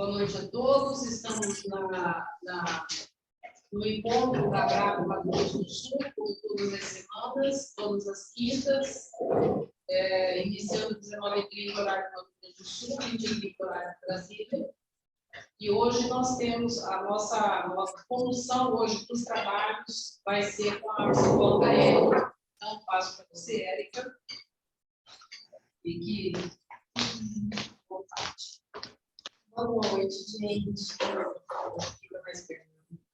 Boa noite a todos. Estamos no encontro da Brava Mato Grosso do Sul, como todas as semanas, todas as quintas, iniciando 19h30 horário do Mato Grosso do Sul, 20h30 horário de Brasília. E hoje nós temos a nossa condução hoje dos trabalhos, vai ser com a psicóloga Érica. Então, passo para você, Érica. Fique à vontade. Boa noite, gente. Fica mais perto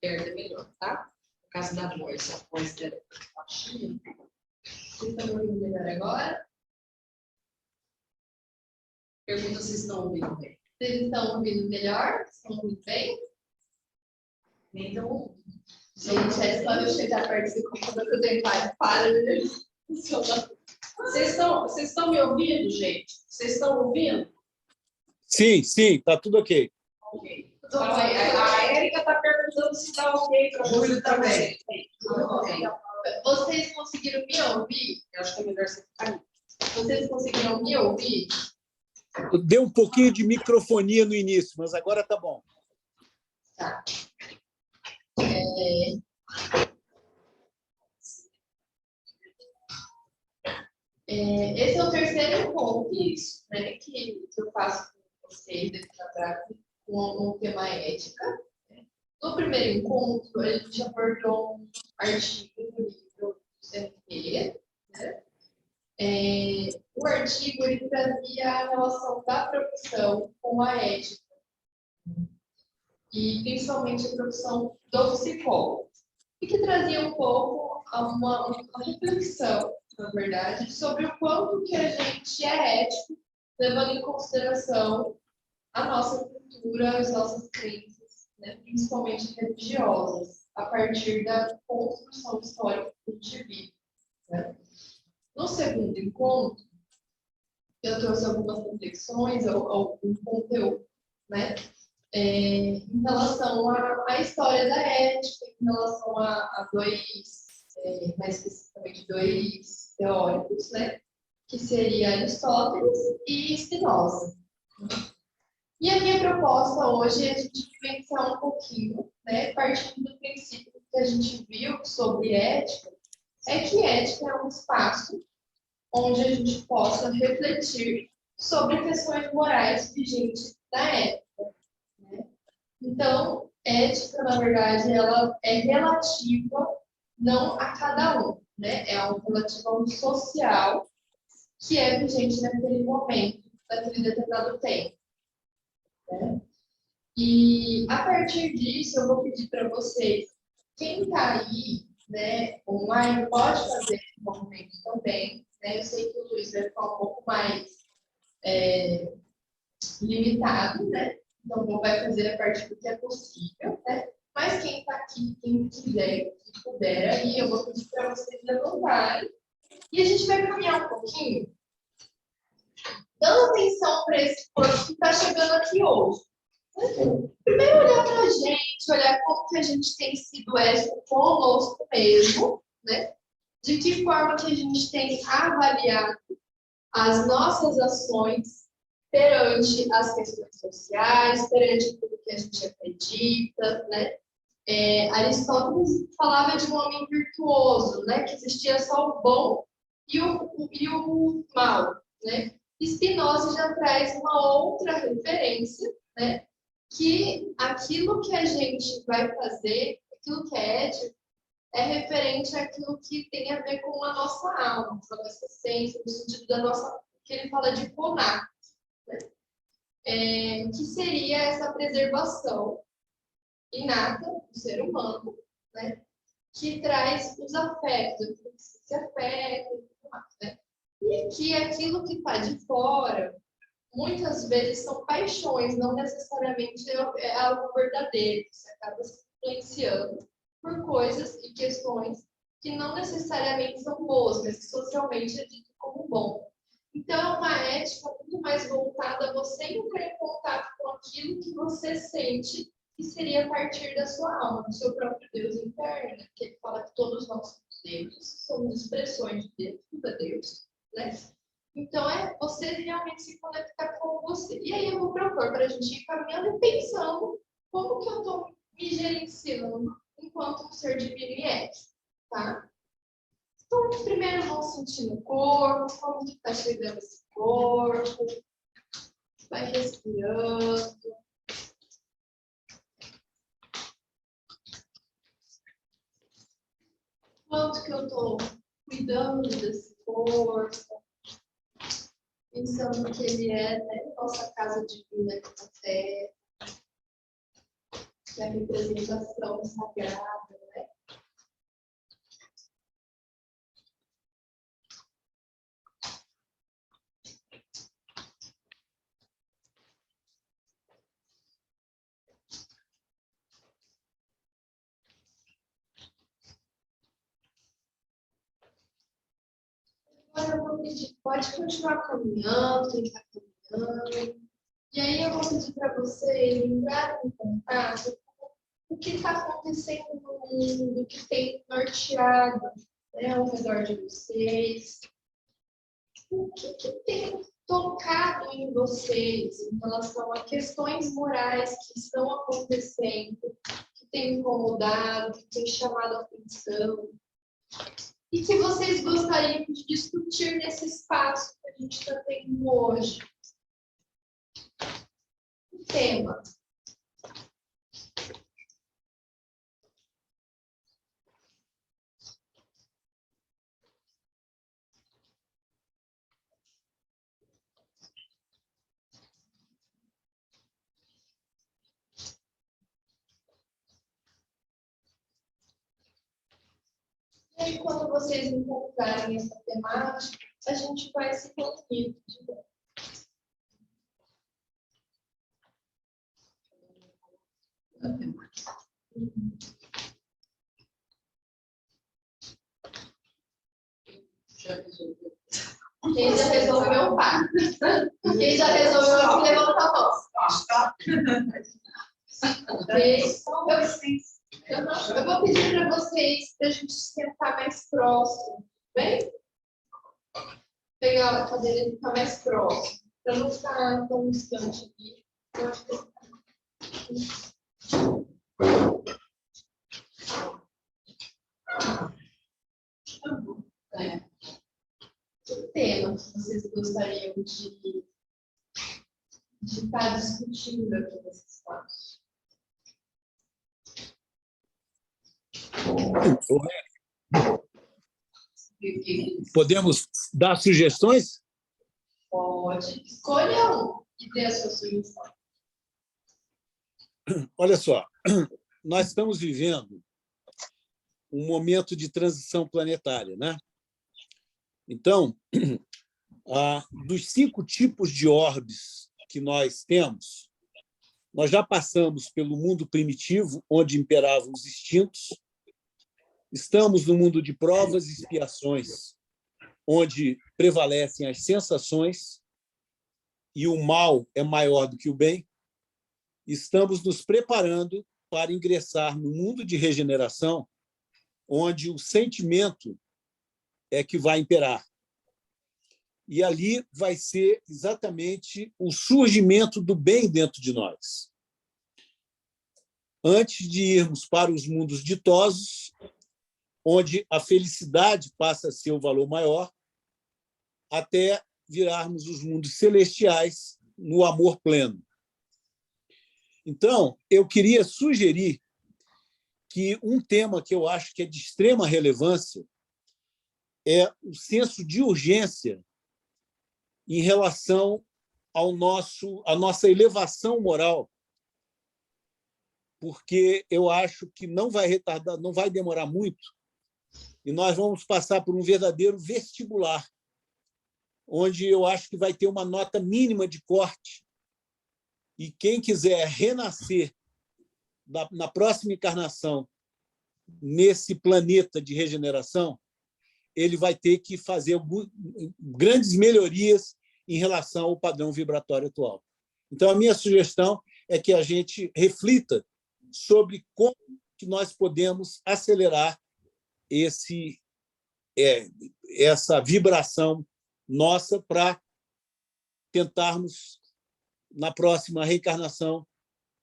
é melhor, tá? No caso da voz, a voz dela é baixinha. Vocês estão ouvindo melhor agora? Pergunta se estão ouvindo bem. Vocês estão ouvindo melhor? Estão ouvindo bem? Então, gente, é quando eu chegar perto do computador que eu tenho para de funcionar. Vocês estão me ouvindo, gente? Vocês estão ouvindo? Sim, tá tudo ok. Ok. Então, a Érica está perguntando se está ok para você também. Vocês conseguiram me ouvir? Eu acho que é melhor você ficar aí. Vocês conseguiram me ouvir? Deu um pouquinho de microfonia no início, mas agora tá bom. Tá. Esse é o terceiro encontro, isso, né, que eu faço com vocês com o tema ética. No primeiro encontro, a gente abordou um artigo do livro do CNP, né? O artigo ele trazia a relação da profissão com a ética, e principalmente a profissão do psicólogo, e que trazia um pouco uma reflexão, na verdade, sobre o quanto que a gente é ético, levando em consideração a nossa cultura, as nossas crenças, né, principalmente religiosas, a partir da construção histórica que a gente vive, né? No segundo encontro, eu trouxe algumas reflexões, algum conteúdo, né, em relação à história da ética, em relação a mais especificamente dois teóricos, né, que seria Aristóteles e Spinoza. E a minha proposta hoje é a gente pensar um pouquinho, né, partindo do princípio que a gente viu sobre ética, é que ética é um espaço onde a gente possa refletir sobre questões morais vigentes da época, né? Então, ética, na verdade, ela é relativa não a cada um, né? É algo relativo ao social que é vigente naquele momento, naquele determinado tempo, né? E, a partir disso, eu vou pedir para vocês, quem está aí, né, online, pode fazer esse movimento também, né? Eu sei que o Luiz vai ficar um pouco mais limitado, né? Então, não vai fazer a partir do que é possível, né? Mas quem está aqui, quem quiser, que puder, aí eu vou pedir para vocês levantarem. E a gente vai caminhar um pouquinho, dando atenção para esse corpo que está chegando aqui hoje. Primeiro, olhar para a gente, olhar como que a gente tem sido ético conosco mesmo, né? De que forma que a gente tem avaliado as nossas ações perante as questões sociais, perante tudo que a gente acredita, né? Aristóteles falava de um homem virtuoso, né? Que existia só o bom e o mal, né? Spinoza já traz uma outra referência, né? Que aquilo que a gente vai fazer, aquilo que é ético, é referente àquilo que tem a ver com a nossa alma, com a nossa essência, no sentido da nossa, que ele fala de conato, né? Que seria essa preservação inata do ser humano, né? Que traz os afetos, aquilo que se afeta e tudo mais, né? E que aquilo que está de fora, muitas vezes são paixões, não necessariamente é algo verdadeiro, você acaba se influenciando por coisas e questões que não necessariamente são boas, mas que socialmente é dito como bom. Então, é uma ética muito mais voltada a você entrar em contato com aquilo que você sente que seria a partir da sua alma, do seu próprio Deus interno, né? Que ele fala que todos nós somos deuses, somos expressões de Deus, tudo é Deus, né? Então, Então, é você realmente se conectar com você. E aí eu vou propor para a gente ir caminhando e pensando como que eu estou me gerenciando enquanto um ser divino e ético, tá? Então, primeiro vamos sentir no corpo, como que está chegando esse corpo, vai respirando. Quanto que eu estou cuidando desse corpo, pensando que ele é, né, nossa casa divina aqui na Terra, que é a representação sagrada, né? Agora eu vou pedir, pode continuar caminhando, quem está caminhando. E aí eu vou pedir para vocês entrarem em contato com o que está acontecendo no mundo, o que tem norteado, né, ao redor de vocês. O que tem tocado em vocês em relação a questões morais que estão acontecendo, que tem incomodado, que tem chamado a atenção, e que vocês gostariam de discutir nesse espaço que a gente está tendo hoje. O tema. E aí, quando vocês encontrarem essa temática, a gente vai se reunir de novo. Quem já resolveu, pá. Quem já resolveu, levanta a voz. Ok? Eu vou pedir para vocês, para a gente sentar mais próximo, bem? Pegar a cadeira e ficar mais próximo, para não ficar tão distante aqui. Eu acho que... Que tema que vocês gostariam de estar discutindo aqui nesse espaço? Podemos dar sugestões? Pode. Escolha um e dê a sua sugestão. Olha só, nós estamos vivendo um momento de transição planetária, né? Então, dos 5 tipos de orbes que nós temos, nós já passamos pelo mundo primitivo, onde imperavam os instintos, estamos no mundo de provas e expiações, onde prevalecem as sensações e o mal é maior do que o bem. Estamos nos preparando para ingressar no mundo de regeneração, onde o sentimento é que vai imperar. E ali vai ser exatamente o surgimento do bem dentro de nós. Antes de irmos para os mundos ditosos, onde a felicidade passa a ser o valor maior, até virarmos os mundos celestiais no amor pleno. Então, eu queria sugerir que um tema que eu acho que é de extrema relevância é o senso de urgência em relação à nossa elevação moral, porque eu acho que não vai retardar, não vai demorar muito, e nós vamos passar por um verdadeiro vestibular, onde eu acho que vai ter uma nota mínima de corte, e quem quiser renascer na próxima encarnação nesse planeta de regeneração, ele vai ter que fazer grandes melhorias em relação ao padrão vibratório atual. Então, a minha sugestão é que a gente reflita sobre como que nós podemos acelerar essa vibração nossa para tentarmos, na próxima reencarnação,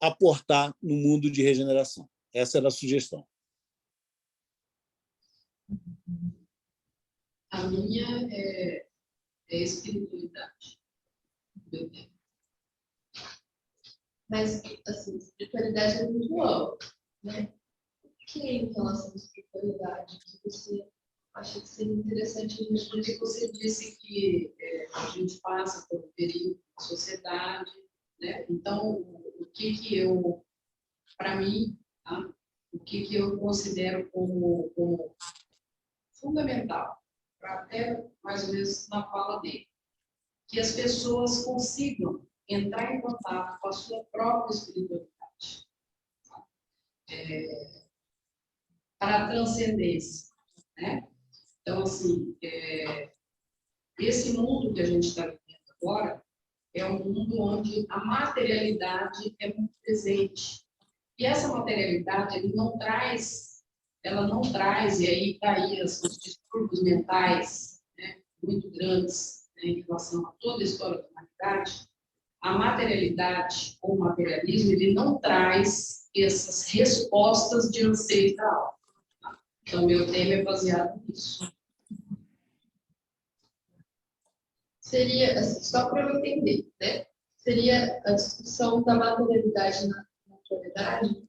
aportar no mundo de regeneração. Essa era a sugestão. A minha é espiritualidade. Mas, assim, espiritualidade é muito ampla, né? O que é em relação à espiritualidade que você acha que seria interessante a gente... Porque você disse que a gente passa por um período de sociedade, né? Então, o que eu, para mim, tá? O que eu considero como fundamental, para até mais ou menos na fala dele, que as pessoas consigam entrar em contato com a sua própria espiritualidade, para a transcendência, né? Então, assim, esse mundo que a gente está vivendo agora é um mundo onde a materialidade é muito presente. E essa materialidade ela não traz, e aí está aí os distúrbios mentais, né, muito grandes, né, em relação a toda a história da humanidade. A materialidade ou o materialismo, ele não traz essas respostas de anseio da alma. Então, meu tema é baseado nisso. Seria, assim, só para eu entender, né? Seria a discussão da materialidade na atualidade?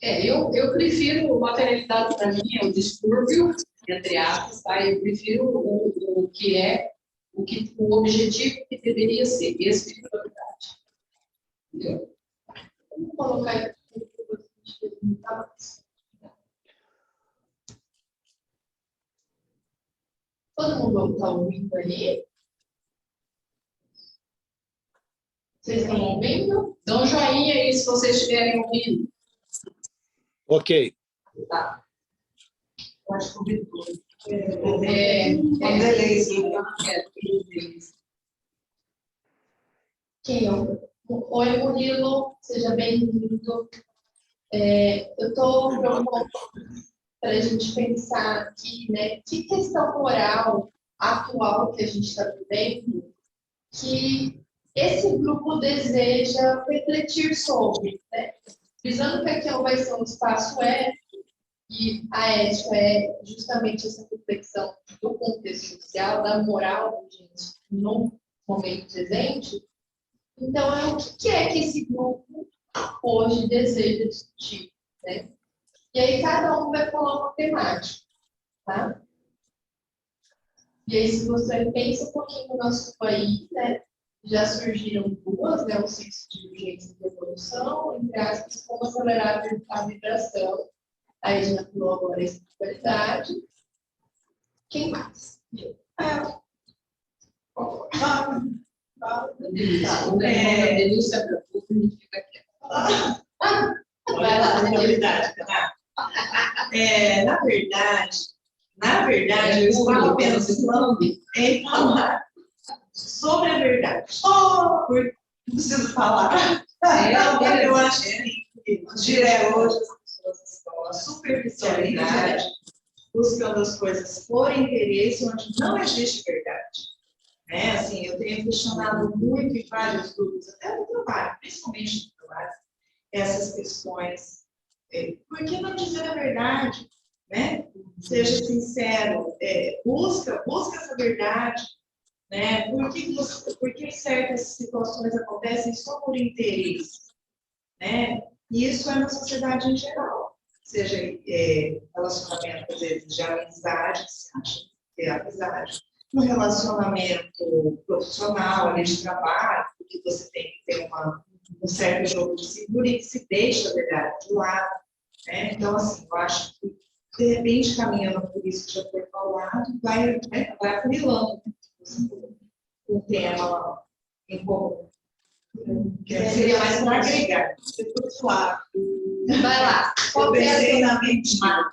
Eu prefiro materialidade, para mim, é o distúrbio, entre aspas, tá? Eu prefiro o que é, o objetivo que deveria ser, espiritualidade. Entendeu? Vamos colocar aqui o que você perguntava. Todo mundo está ouvindo aí? Vocês estão ouvindo? Dá um joinha aí se vocês estiverem ouvindo. Ok. Tá. Pode cobrir tudo. Beleza. Quem é? Oi, Murilo, seja bem-vindo. Eu estou propondo para a gente pensar aqui, né, que questão moral atual que a gente está vivendo que esse grupo deseja refletir sobre, né? Visando que aqui vai ser um espaço ético, e a ética é justamente essa reflexão do contexto social, da moral da gente no momento presente. Então, o que é que esse grupo hoje deseja discutir, né? E aí cada um vai falar uma temática, tá? E aí, se você pensa um pouquinho no nosso país, né? Já surgiram duas, né? O senso de urgência e evolução, entre aspas, como acelerar a vibração. Aí já falou agora a espiritualidade. Quem mais? Denúncia para o público, fica aqui. Vai lá, Verdade, na verdade, eu estava pensando em falar sobre a verdade. Porque não preciso falar. Eu acho que hoje as pessoas estão na superficialidade, buscando as coisas por interesse, onde não existe verdade. Né? Assim, eu tenho questionado muito em vários grupos, até no trabalho, principalmente no trabalho, essas questões. Por que não dizer a verdade? Né? Seja sincero, busca essa verdade. Né? Por que certas situações acontecem só por interesse? Né? E isso é na sociedade em geral. Seja relacionamento, às vezes, de amizade, que se acha que é amizade, no relacionamento profissional, ali de trabalho, porque você tem que ter um certo jogo de cintura e que se deixa a verdade de lado. Né? Então, assim, eu acho que, de repente, caminhando por isso que já foi falado, vai afunilando um tema em comum. Que seria mais para agregar. Vai lá. Eu pensei na mentira.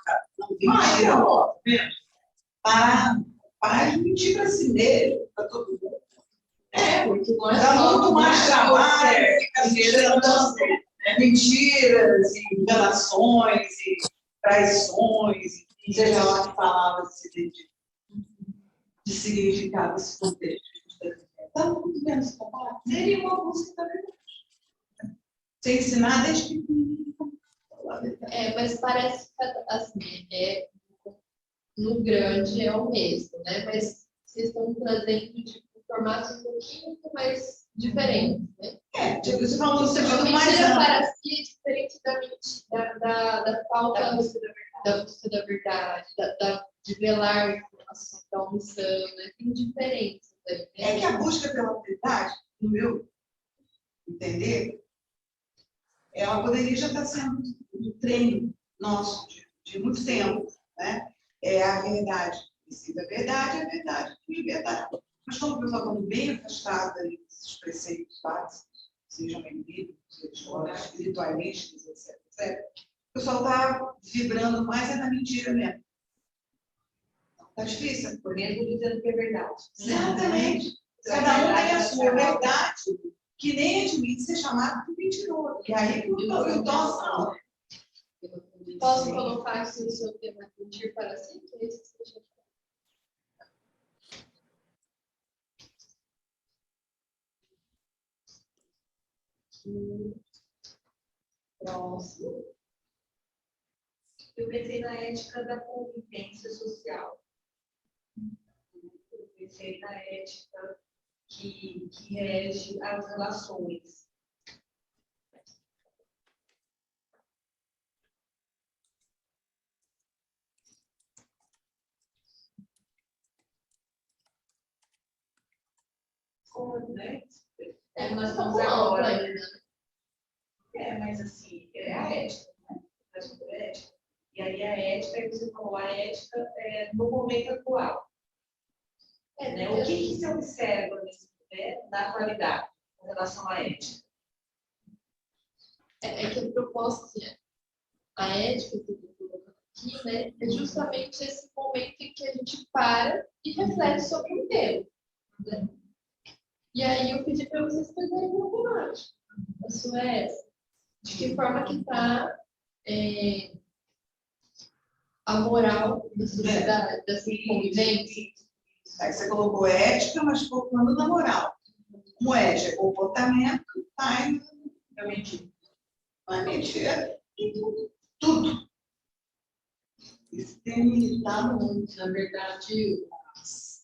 Para de mentir para si mesmo, para todo mundo. Porque não é Dá só muito mais trabalho, fica gerando mentiras, e enganações, e traições, e seja lá que palavras de significado esse contexto. Está muito bem se comparar. Seria uma busca da verdade. Ser ensinar desde pequenininho. Mas parece que assim, no grande é o mesmo, né? Mas vocês estão trazendo tipo, formatos um pouquinho mais diferentes, né? Tipo, você falou Você muito mentira mais para si é diferente da falta da busca da verdade, de velar a informação, da omissão, né? Tem diferenças aí, né? É que a busca pela verdade, no meu entender, ela poderia já estar sendo um treino nosso de muito tempo, né? É a verdade. Precisa a verdade te libertará. Mas como o pessoal está bem afastado desses preceitos básicos, sejam bíblicos, sejam espiritualistas, etc. O pessoal está vibrando mais na mentira mesmo. Está difícil. Por dentro dizendo que é verdade. Exatamente. Cada um tem a sua verdade, que nem admite ser chamado de mentiroso. E aí eu torço. Posso colocar aqui o seu tema mentir para si? Que é esse que você já falou. Próximo. Eu pensei na ética da convivência social. Eu pensei na ética que rege as relações. Como, né? Nós estamos agora. Mas assim, é a ética, né? A sobre a ética. E aí a ética, aí você falou, a ética no momento atual. Né? O que se observa na atualidade com relação à ética? É que a proposta, a ética que eu estou colocando aqui, né, é justamente esse momento em que a gente para e reflete sobre um tema. Né? E aí eu pedi para vocês fazerem uma temática. A sua é essa. De que forma que está a moral da sociedade, da convivência. Aí você colocou ética, mas colocando na moral. Como ética, comportamento, time, mentira. E tudo. Isso tem limitado muito. Na verdade,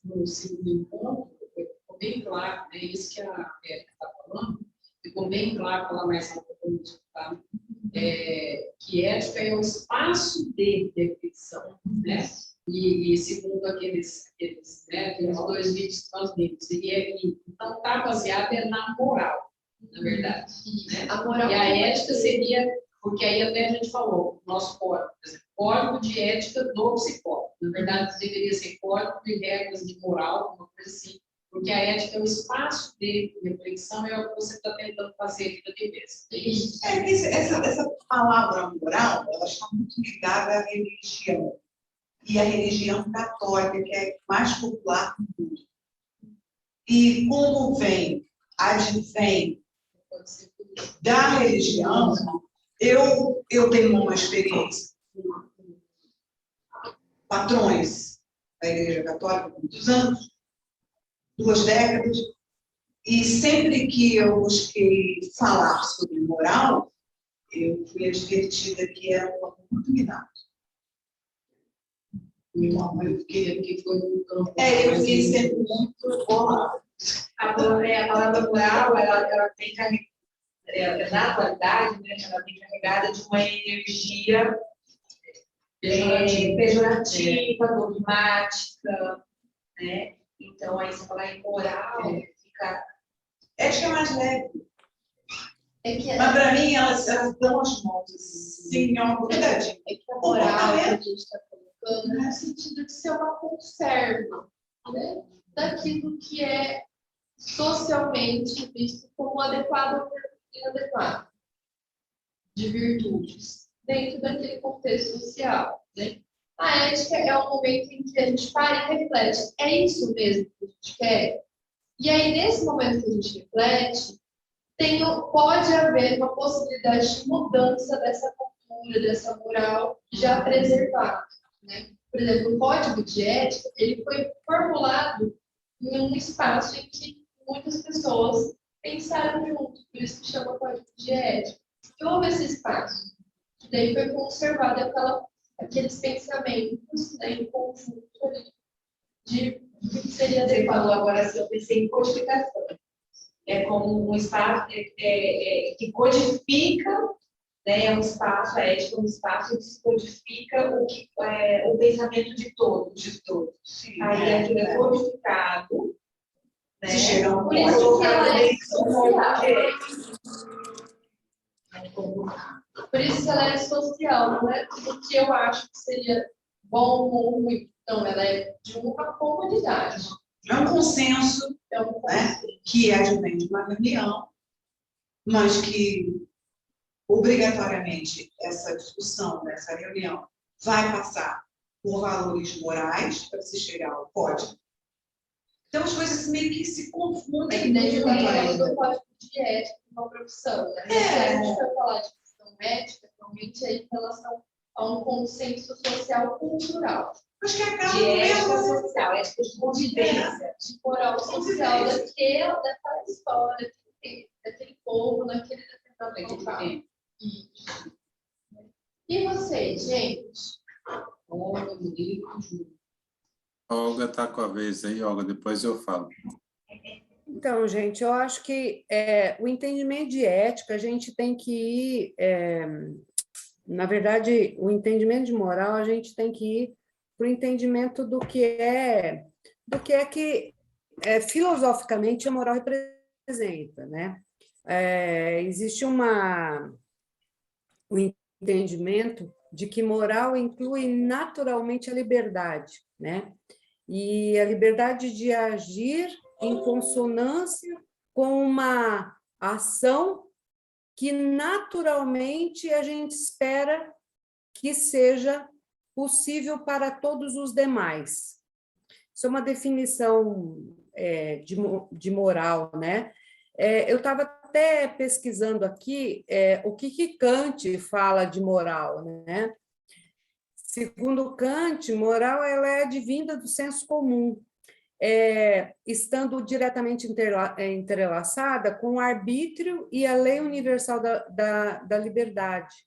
no segundo encontro, ficou bem claro, é isso que a Érica está falando, ficou bem claro pela mais alta tá? Que ética é um espaço de reflexão, né? E segundo aqueles dois vídeos que nós vimos, então está baseado na moral, na verdade. Né? A moral e a ética seria, porque aí até a gente falou, nosso código, por exemplo, código de ética do psicólogo. Na verdade, deveria ser código de regras de moral, uma coisa assim, porque a ética é um espaço de reflexão, é o que você está tentando fazer na defesa. Essa palavra moral, ela está muito ligada à religião. E a religião católica, que é mais popular do mundo. E como advém da religião, eu tenho uma experiência com patrões da Igreja Católica por muitos anos, 2 décadas, e sempre que eu busquei falar sobre moral, eu fui advertida que era um campo muito minado. Eu fiquei foi um campo. Eu fiquei sempre muito boa. A palavra moral, ela tem carregada, na atualidade, né, ela tem carregada de uma energia pejorativa, dogmática, né? Então, aí você falar em moral, fica... Acho que é mais leve. Mas para mim, elas dão as mãos. Sim, é uma cuidadinha. É que a moral que a gente está colocando no sentido de ser uma conserva, né? Daquilo que é socialmente visto como adequado ou inadequado, de virtudes, dentro daquele contexto social. Né? A ética é o momento em que a gente para e reflete. É isso mesmo que a gente quer? E aí, nesse momento que a gente reflete, pode haver uma possibilidade de mudança dessa cultura, dessa moral já preservada. Né? Por exemplo, o código de ética ele foi formulado em um espaço em que muitas pessoas pensaram junto, por isso que chama código de ética. E houve esse espaço, que daí foi conservado aqueles pensamentos, né, em conjunto ali, de o que seria Você adequado. falou agora assim, eu pensei em codificação. É como um espaço que codifica, né, é um espaço, a ética é um espaço que se codifica o pensamento de todos. Sim, Aí aquilo é codificado, né? Se chegar um Por isso que ela é social. Por isso que ela é social, não é tudo que eu acho que seria bom ou ruim. Não, ela é de uma comunidade. É um consenso, Então, né, que advém de uma reunião, mas que, obrigatoriamente, essa discussão, essa reunião, vai passar por valores morais para se chegar ao código. Então, as coisas meio que se confundem. daí muito tem falando ainda. do código de ética de uma profissão, né? Se a gente for falar de profissão ética, realmente é em relação a um consenso social cultural, Acho que acaba De ética mesmo. social, ética de convivência. de moral social daquela história, daquele povo, naquele determinado local. Isso. E vocês, gente? Olha, bonito, Ju. A Olga está com a vez aí, Olga, depois eu falo. Então, gente, eu acho que o entendimento de ética, a gente tem que ir, na verdade, o entendimento de moral, a gente tem que ir para o entendimento do que filosoficamente a moral representa, né? Existe o entendimento de que moral inclui naturalmente a liberdade, né? E a liberdade de agir em consonância com uma ação que naturalmente a gente espera que seja possível para todos os demais. Isso é uma definição de moral, né? Eu estava até pesquisando aqui o que Kant fala de moral, né? Segundo Kant, moral ela é advinda do senso comum, estando diretamente entrelaçada com o arbítrio e a lei universal da liberdade.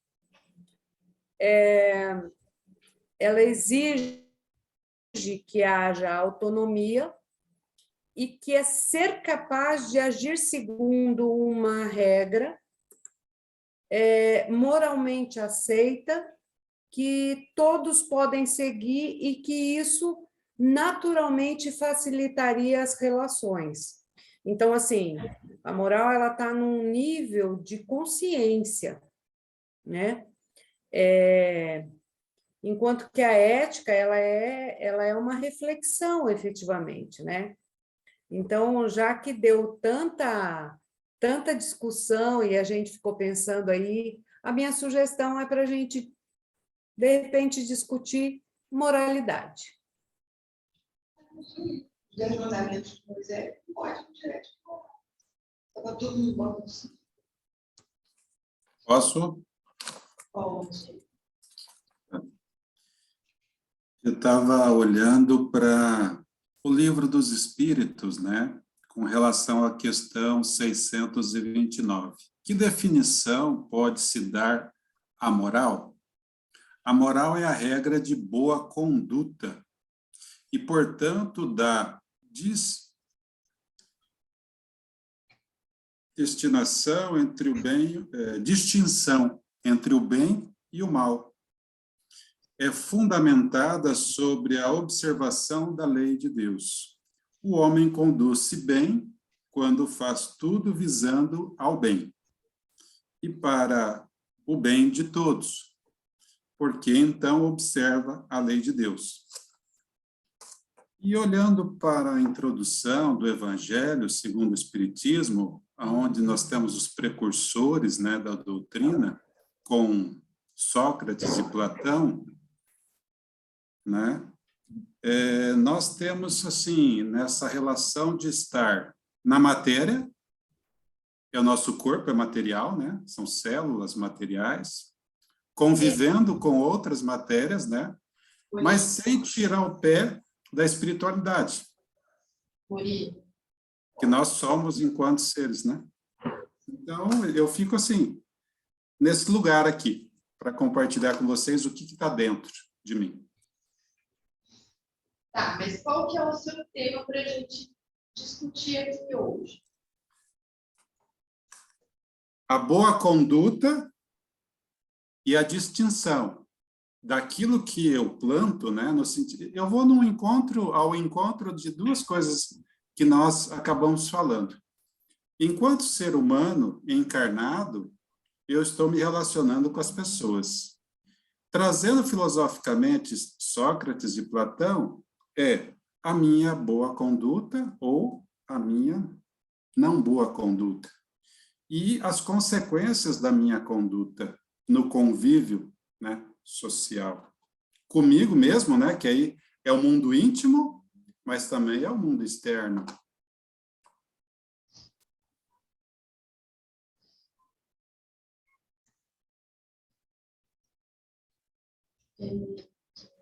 Ela exige que haja autonomia e que é ser capaz de agir segundo uma regra moralmente aceita, que todos podem seguir e que isso naturalmente facilitaria as relações. Então, assim, a moral ela está num nível de consciência, né? Enquanto que a ética ela é uma reflexão, efetivamente, né? Então, já que deu tanta discussão e a gente ficou pensando aí, a minha sugestão é para a gente de repente, discutir moralidade. Os mandamentos de Moisés, pode, direto. Estava todo mundo bom. Posso? Pode. Eu estava olhando para o Livro dos Espíritos, né, com relação à questão 629. Que definição pode se dar à moral? A moral é a regra de boa conduta e, portanto, dá distinção entre o bem e o mal. É fundamentada sobre a observação da lei de Deus. O homem conduz-se bem quando faz tudo visando ao bem e para o bem de todos, porque então observa a lei de Deus. E olhando para a introdução do Evangelho segundo o Espiritismo, onde nós temos os precursores, né, da doutrina, com Sócrates e Platão, né, nós temos, assim, nessa relação de estar na matéria, o nosso corpo é material, né, são células materiais, convivendo com outras matérias, né, mas sem tirar o pé da espiritualidade. Muri, que nós somos enquanto seres, né? Então, eu fico assim, nesse lugar aqui, para compartilhar com vocês o que está dentro de mim. Tá, mas qual que é o seu tema para a gente discutir aqui hoje? A boa conduta e a distinção daquilo que eu planto, né, no sentido, eu vou ao encontro de duas coisas que nós acabamos falando. Enquanto ser humano encarnado, eu estou me relacionando com as pessoas. Trazendo filosoficamente Sócrates e Platão, é a minha boa conduta ou a minha não boa conduta. E as consequências da minha conduta no convívio, né, social. Comigo mesmo, né, que aí é o mundo íntimo, mas também é o mundo externo.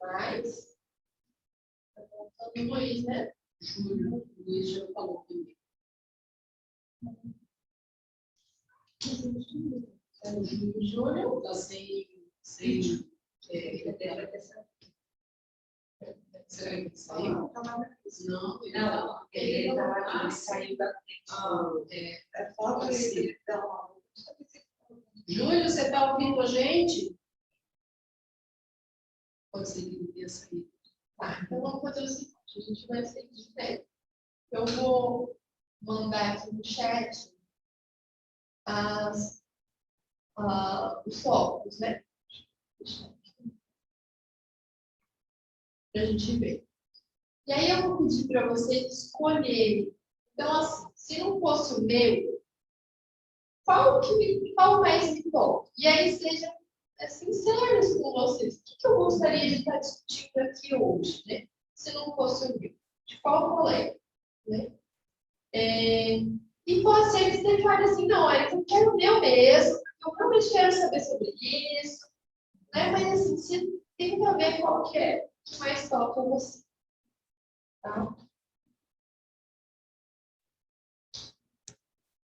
Mais? O Luiz, né? Júlio, o Luiz já falou comigo. Júlio? Está sem interpretação. Será que saiu? Não, Ele saiu da Júlio, você está ouvindo a gente? Pode ser que ele tenha saído. Tá, então vamos fazer o seguinte, a gente vai seguir, né? Eu vou mandar aqui no chat os focos, né? Para a gente ver. E aí eu vou pedir para vocês escolherem. Então, assim, se não fosse o meu, qual mais me toca? E aí sejam sinceros com vocês. O que eu gostaria de estar discutindo aqui hoje, né? Se não fosse o meu. De qual colega, né? E pode ser que você fale assim, não, eu quero o meu mesmo, eu realmente quero saber sobre isso, né? Mas assim, você tem que ver qual que é que mais toca você. Tá?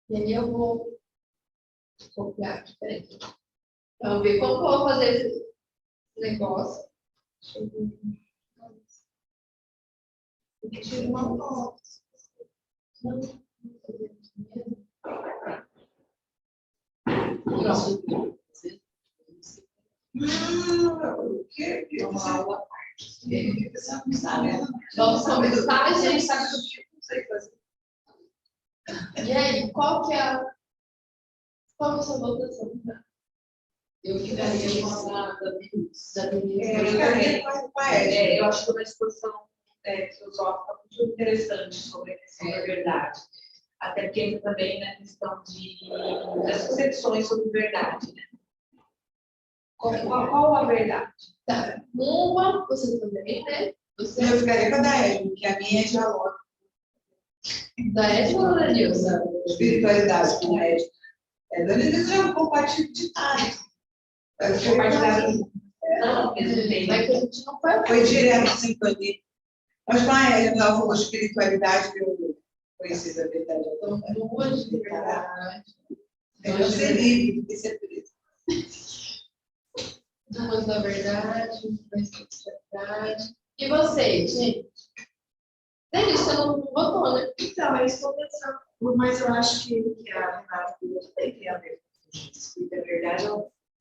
E aí eu vou copiar aqui, peraí. Vamos ver como que eu vou fazer esse negócio. Deixa eu ver. Eu tiro uma foto. Não, O que? É uma aula à parte. Você não sabe. vamos começar, A gente gente. sabe do que eu não sei fazer. E aí, qual que é a sua votação? Eu ficaria com a da Denise. Da Denise? Eu ficaria com a Edna. Eu acho que é uma discussão filosófica muito interessante sobre a questão da verdade. Até porque entra também na questão das concepções sobre verdade. Né? Qual a verdade? Tá. Uma, você também, né? Você Eu ficaria com a da Edna, porque a minha é dialógica. da Edna ou da Nilza? Espiritualidade com a Edna. Da Denise é um compartilhar. Não, porque Mas que a gente não foi. Foi direto, sintonia. Mas com a Edna, ela falou espiritualidade, que eu conheci a verdade. Então, duas de verdade. Eu ser livre do que ser preso. Duas da verdade, uma espiritualidade. E vocês, gente? Denise, você não votou, né? Então, é isso que eu estou pensando. Mas eu acho que a Renata tem que haver com isso. Porque a verdade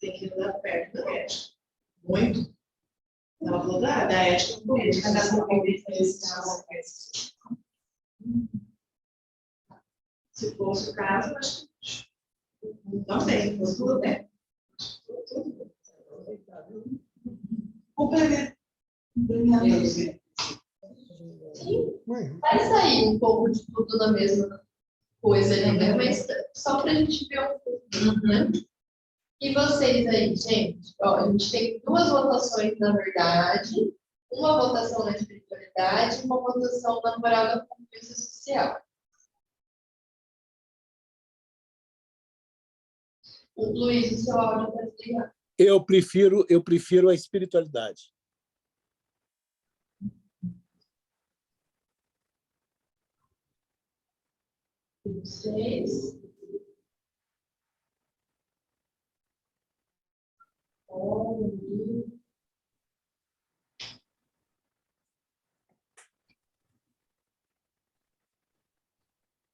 tem que andar perto da ética. Muito. Ela falou da ética política, das convivências. Se fosse o caso, eu acho que também, fosse tudo bem. Complemento. Sim, vai sair um pouco de tudo da mesma coisa ali, né? Mas só para a gente ver um pouco, né? E vocês aí, gente? Ó, a gente tem duas votações na verdade, uma votação na espiritualidade e uma votação na moral da convivência social. O Luiz, o seu áudio está desligado. Eu prefiro a espiritualidade. Vocês.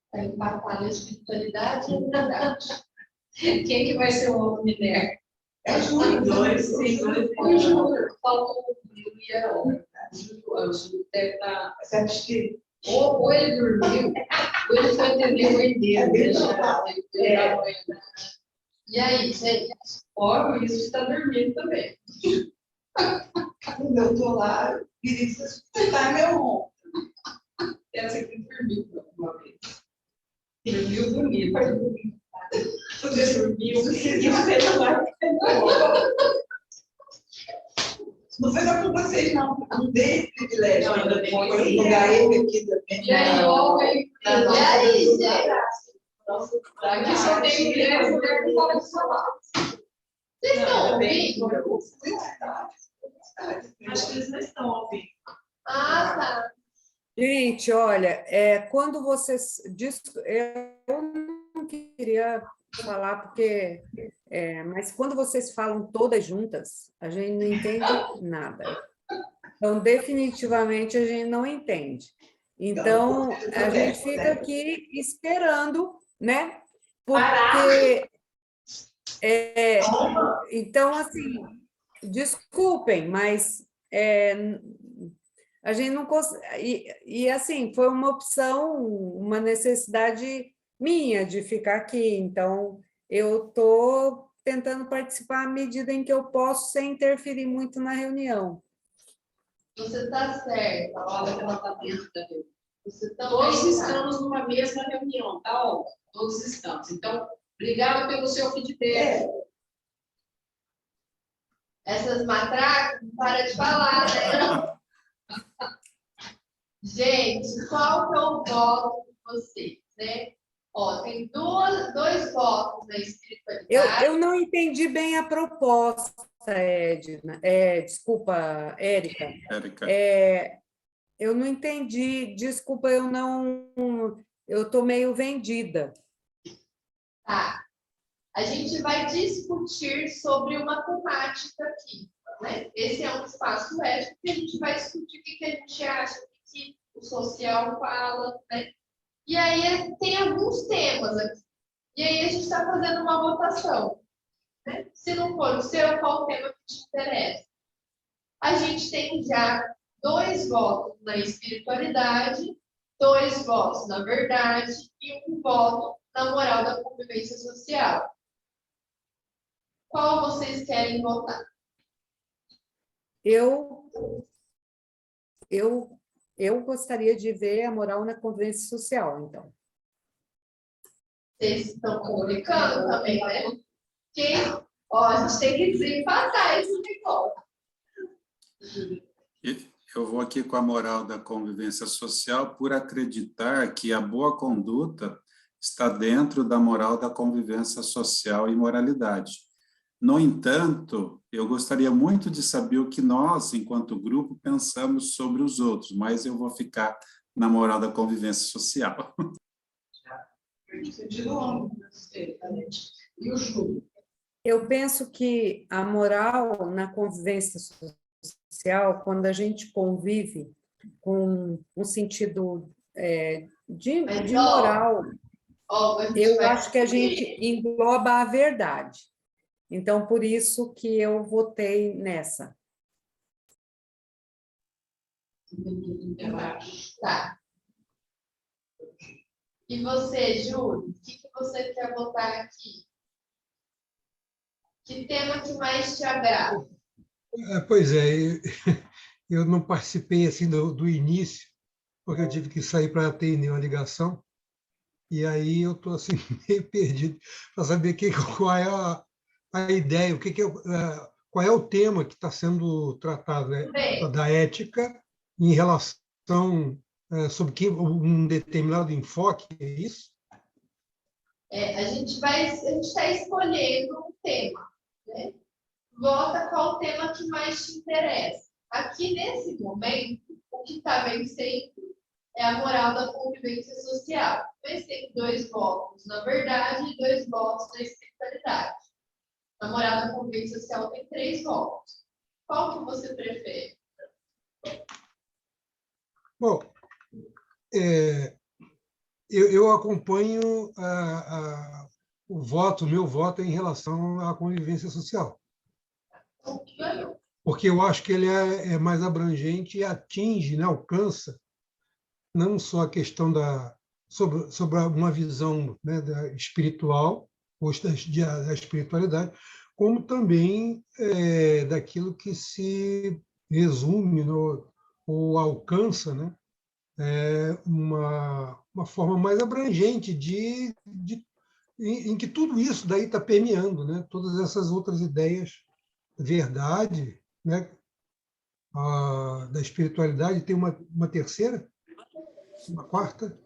Está empatado a espiritualidade e a verdade. Quem que vai ser o homem mulher? É Júlio, dois, sim, dois. O Júlio, faltou o Júlio e a outra. O Júlio deve estar... Você acha que Ou ele dormiu, ou ele foi entender o inteiro. E aí, gente? Ó, o Luiz está dormindo também. eu estou lá e disse, você tá meu ombro. Essa aqui dormiu uma vez. Dormiu bonito. Você dormiu, você não vai. Não foi só com vocês, não. Não dei privilégio. Não, ainda bem. Foi no Gaeta aqui também. E aí, ó, E aí, gente? aqui só tem mulher que fala de falar. Vocês estão ouvindo? Acho que eles não estão ouvindo. Ah, tá. Gente, olha, quando vocês... Eu não queria falar, porque... mas quando vocês falam todas juntas, a gente não entende nada. Então, definitivamente, a gente não entende. Então, a gente fica aqui esperando, né? Porque... então, assim, desculpem, mas... a gente não consegue. E assim, foi uma opção, uma necessidade minha de ficar aqui. Então, eu estou tentando participar à medida em que eu posso, sem interferir muito na reunião. Você está certa. Olha que ela está dentro da reunião. Você também Todos tá. estamos numa mesma reunião, tá? Ó, todos estamos. Então, obrigada pelo seu feedback. Essas matracas não param de falar, né? Gente, qual que é o voto de vocês, né? Ó, tem dois votos na espiritualidade. Eu não entendi bem a proposta, Edna. Desculpa, Érica. Érica. Eu não entendi, desculpa, eu estou meio vendida. Tá. A gente vai discutir sobre uma temática aqui, né? Esse é um espaço ético que a gente vai discutir o que a gente acha, o que o social fala, né? E aí tem alguns temas aqui. E aí a gente está fazendo uma votação, né? Se não for o seu, qual o tema que te interessa? A gente tem já 2 votos na espiritualidade, 2 votos na verdade e 1 voto na moral da convivência social. Qual vocês querem votar? Eu gostaria de ver a moral na convivência social, então. Vocês estão comunicando também, né? Ó, a gente tem que desempatar esse negócio. Eu vou aqui com a moral da convivência social por acreditar que a boa conduta está dentro da moral da convivência social e moralidade. No entanto, eu gostaria muito de saber o que nós, enquanto grupo, pensamos sobre os outros, mas eu vou ficar na moral da convivência social. E o Júlio? Eu penso que a moral na convivência social, quando a gente convive com um sentido de moral, eu acho que a gente engloba a verdade. Então, por isso que eu votei nessa. Tá. E você, Júlio, o que você quer votar aqui? Que tema que mais te agrada? Pois é, eu não participei assim do início, porque eu tive que sair para atender uma ligação, e aí eu estou assim, meio perdido para saber qual é a ideia, qual é o tema que está sendo tratado, né? Da ética em relação sobre um determinado enfoque, é isso? A gente está escolhendo um tema, né? Vota qual o tema que mais te interessa. Aqui, nesse momento, o que está vencendo é a moral da convivência social. Mas tem 2 votos na verdade e 2 votos na espiritualidade. A moral da convivência social tem 3 votos. Qual que você prefere? Bom, eu acompanho o meu voto em relação à convivência social, O que ganhou? porque eu acho que ele é mais abrangente e atinge, né, alcança não só a questão sobre uma visão, né, espiritual, ou da espiritualidade, como também daquilo que se resume ou alcança, né, uma forma mais abrangente em que tudo isso daí está permeando, né, todas essas outras ideias, verdade, né, da espiritualidade. Tem uma terceira, uma quarta.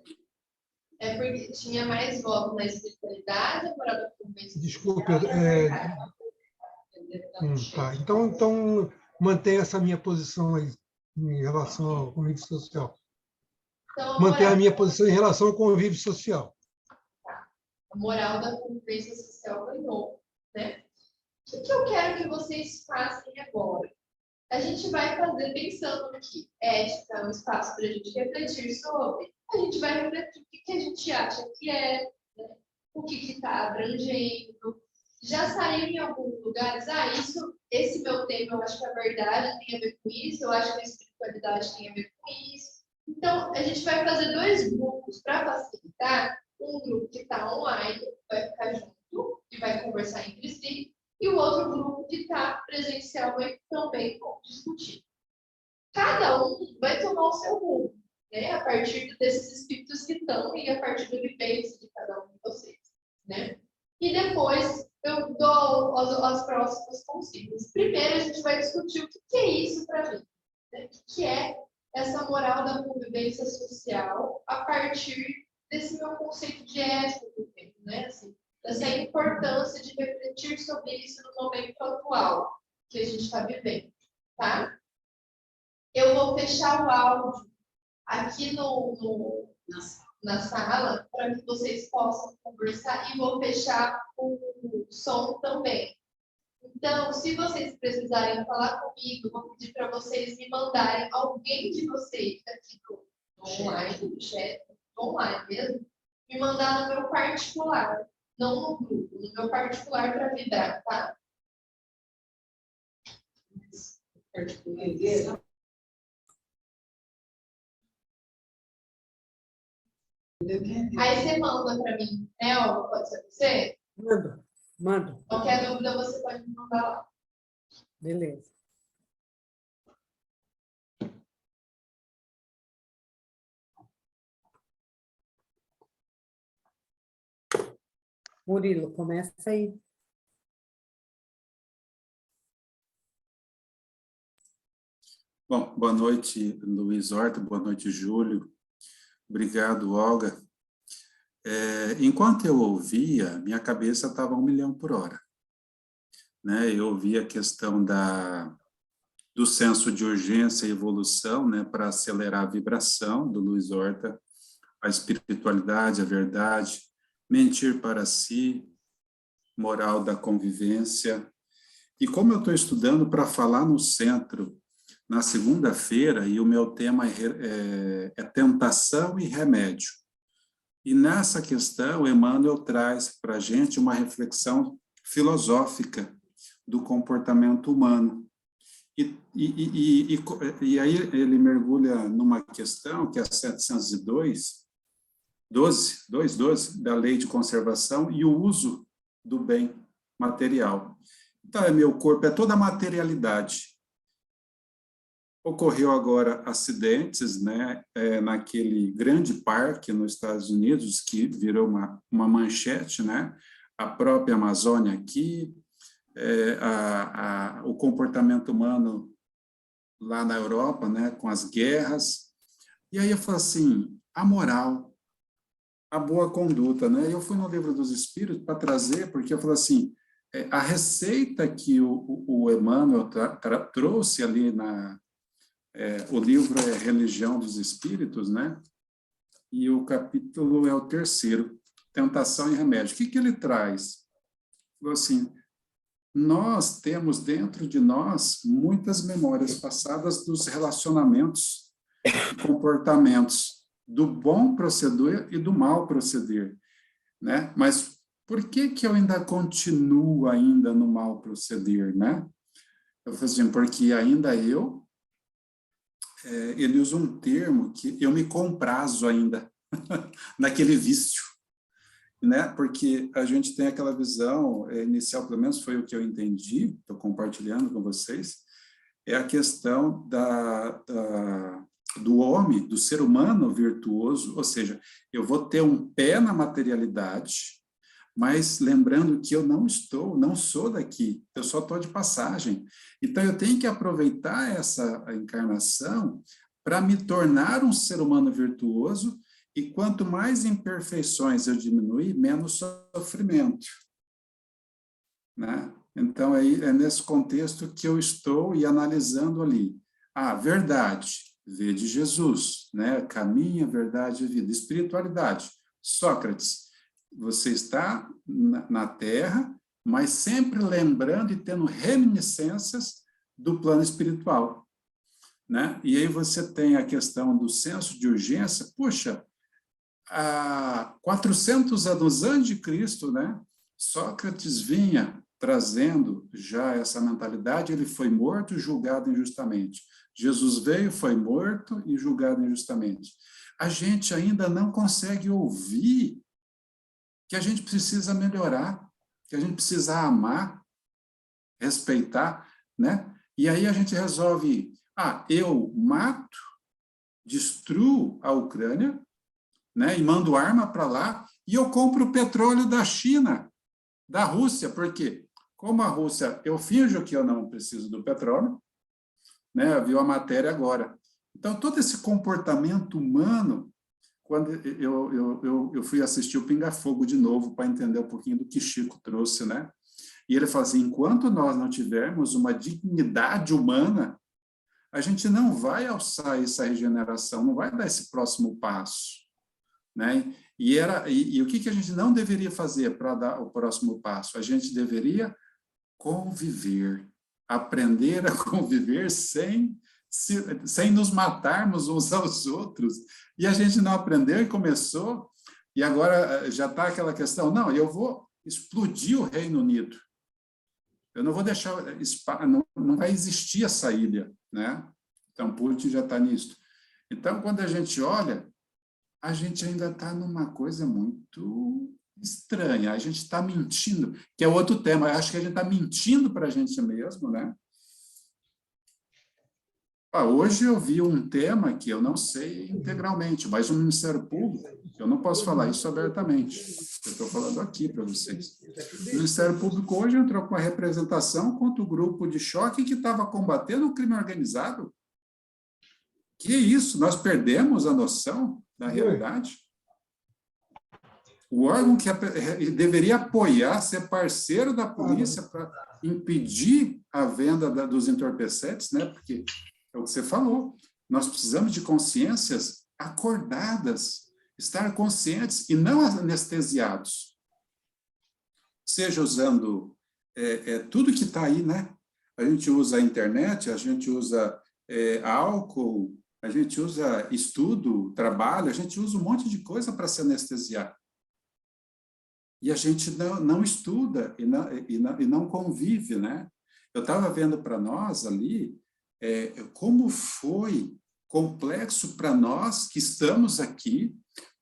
É porque tinha mais votos na espiritualidade, a moral da convivência Desculpe, social. tá. Então mantém essa minha posição aí em relação ao convívio social. Então, Manter a minha posição em relação ao convívio social. a moral da convivência social ganhou, né? O que eu quero que vocês façam agora? A gente vai fazer pensando que ética é um espaço para a gente refletir sobre. A gente vai refletir o que a gente acha que é, né? O que está abrangendo. Já saiu em alguns lugares, esse meu tema, eu acho que a verdade tem a ver com isso, eu acho que a espiritualidade tem a ver com isso. Então, a gente vai fazer 2 grupos para facilitar. Um grupo que está online, vai ficar junto e vai conversar entre si, e o outro grupo que está presencial vai também discutir. Cada um vai tomar o seu rumo, né? A partir desses espíritos que estão e a partir da vivência de cada um de vocês, né? E depois eu dou as próximas consignas. Primeiro, a gente vai discutir o que é isso para mim, né? O que é essa moral da convivência social a partir desse meu conceito de ética, né? Assim, dessa importância de refletir sobre isso no momento atual que a gente está vivendo, tá? Eu vou fechar o áudio aqui na sala para que vocês possam conversar e vou fechar o som também. Então, se vocês precisarem falar comigo, eu vou pedir para vocês me mandarem alguém de vocês aqui do online, do chat, online mesmo, me mandar no meu particular, não no grupo, no meu particular para vibrar, tá? Aí você manda para mim, né? Pode ser você? Mando. Qualquer dúvida você pode me mandar lá. Beleza. Murilo, começa aí. Bom, boa noite, Luiz Horta, boa noite, Júlio. Obrigado, Olga. Enquanto eu ouvia, minha cabeça estava 1 milhão por hora, né? Eu ouvia a questão do senso de urgência e evolução, né, para acelerar a vibração do Luiz Horta, a espiritualidade, a verdade, mentir para si, moral da convivência. E como eu estou estudando para falar no centro, na segunda-feira, e o meu tema é tentação e remédio. E nessa questão, Emmanuel traz para a gente uma reflexão filosófica do comportamento humano. E aí ele mergulha numa questão que é a 702, 12 da Lei de Conservação e o uso do bem material. Então, é meu corpo, é toda a materialidade. Ocorreu agora acidentes, né, naquele grande parque nos Estados Unidos, que virou uma manchete, né, a própria Amazônia aqui, o comportamento humano lá na Europa, né, com as guerras. E aí eu falo assim, a moral, a boa conduta, né? Eu fui no Livro dos Espíritos para trazer, porque eu falo assim, a receita que o Emmanuel trouxe ali o livro é Religião dos Espíritos, né? e o capítulo é o 3º, Tentação e Remédio. O que ele traz? Falou assim, nós temos dentro de nós muitas memórias passadas dos relacionamentos e comportamentos, do bom proceder e do mau proceder, né? Mas por que eu ainda continuo ainda no mau proceder, né? Eu falei assim, porque ainda ele usa um termo que eu me comprazo ainda naquele vício, né? Porque a gente tem aquela visão inicial, pelo menos foi o que eu entendi, estou compartilhando com vocês, é a questão do homem, do ser humano virtuoso, ou seja, eu vou ter um pé na materialidade, mas lembrando que eu não sou daqui, eu só estou de passagem. Então, eu tenho que aproveitar essa encarnação para me tornar um ser humano virtuoso, e quanto mais imperfeições eu diminuir, menos sofrimento, né? Então, aí é nesse contexto que eu estou analisando ali. Verdade, vê de Jesus, né? Caminho, verdade e vida. Espiritualidade, Sócrates, você está na Terra, mas sempre lembrando e tendo reminiscências do plano espiritual, né? E aí você tem a questão do senso de urgência. Puxa, há 400 anos antes de Cristo, né? Sócrates vinha trazendo já essa mentalidade, ele foi morto e julgado injustamente. Jesus veio, foi morto e julgado injustamente. A gente ainda não consegue ouvir que a gente precisa melhorar, que a gente precisa amar, respeitar, né? E aí a gente resolve, eu mato, destruo a Ucrânia, né? E mando arma para lá, e eu compro o petróleo da China, da Rússia, porque como a Rússia, eu finjo que eu não preciso do petróleo, né? Viu a matéria agora. Então, todo esse comportamento humano, quando eu fui assistir o Pinga Fogo de novo para entender um pouquinho do que Chico trouxe, né? E ele fala assim, enquanto nós não tivermos uma dignidade humana, a gente não vai alçar essa regeneração, não vai dar esse próximo passo, né? E o que a gente não deveria fazer para dar o próximo passo? A gente deveria conviver, aprender a conviver sem nos matarmos uns aos outros. E a gente não aprendeu e começou, e agora já está aquela questão, não, eu vou explodir o Reino Unido. Eu não vou deixar, não vai existir essa ilha, né? Então, Putin já está nisso. Então, quando a gente olha, a gente ainda está numa coisa muito estranha, a gente está mentindo, que é outro tema, eu acho que a gente está mentindo para a gente mesmo, né? Hoje eu vi um tema que eu não sei integralmente, mas o Ministério Público, eu não posso falar isso abertamente, eu estou falando aqui para vocês. O Ministério Público hoje entrou com uma representação contra o grupo de choque que estava combatendo o crime organizado. Que isso? Nós perdemos a noção da realidade? O órgão que deveria apoiar, ser parceiro da polícia para impedir a venda dos entorpecentes, né? Porque é o que você falou, nós precisamos de consciências acordadas, estar conscientes e não anestesiados. Seja usando tudo que está aí, né? A gente usa a internet, a gente usa álcool, a gente usa estudo, trabalho, a gente usa um monte de coisa para se anestesiar. E a gente não estuda e não convive, né? Eu estava vendo para nós ali como foi complexo para nós que estamos aqui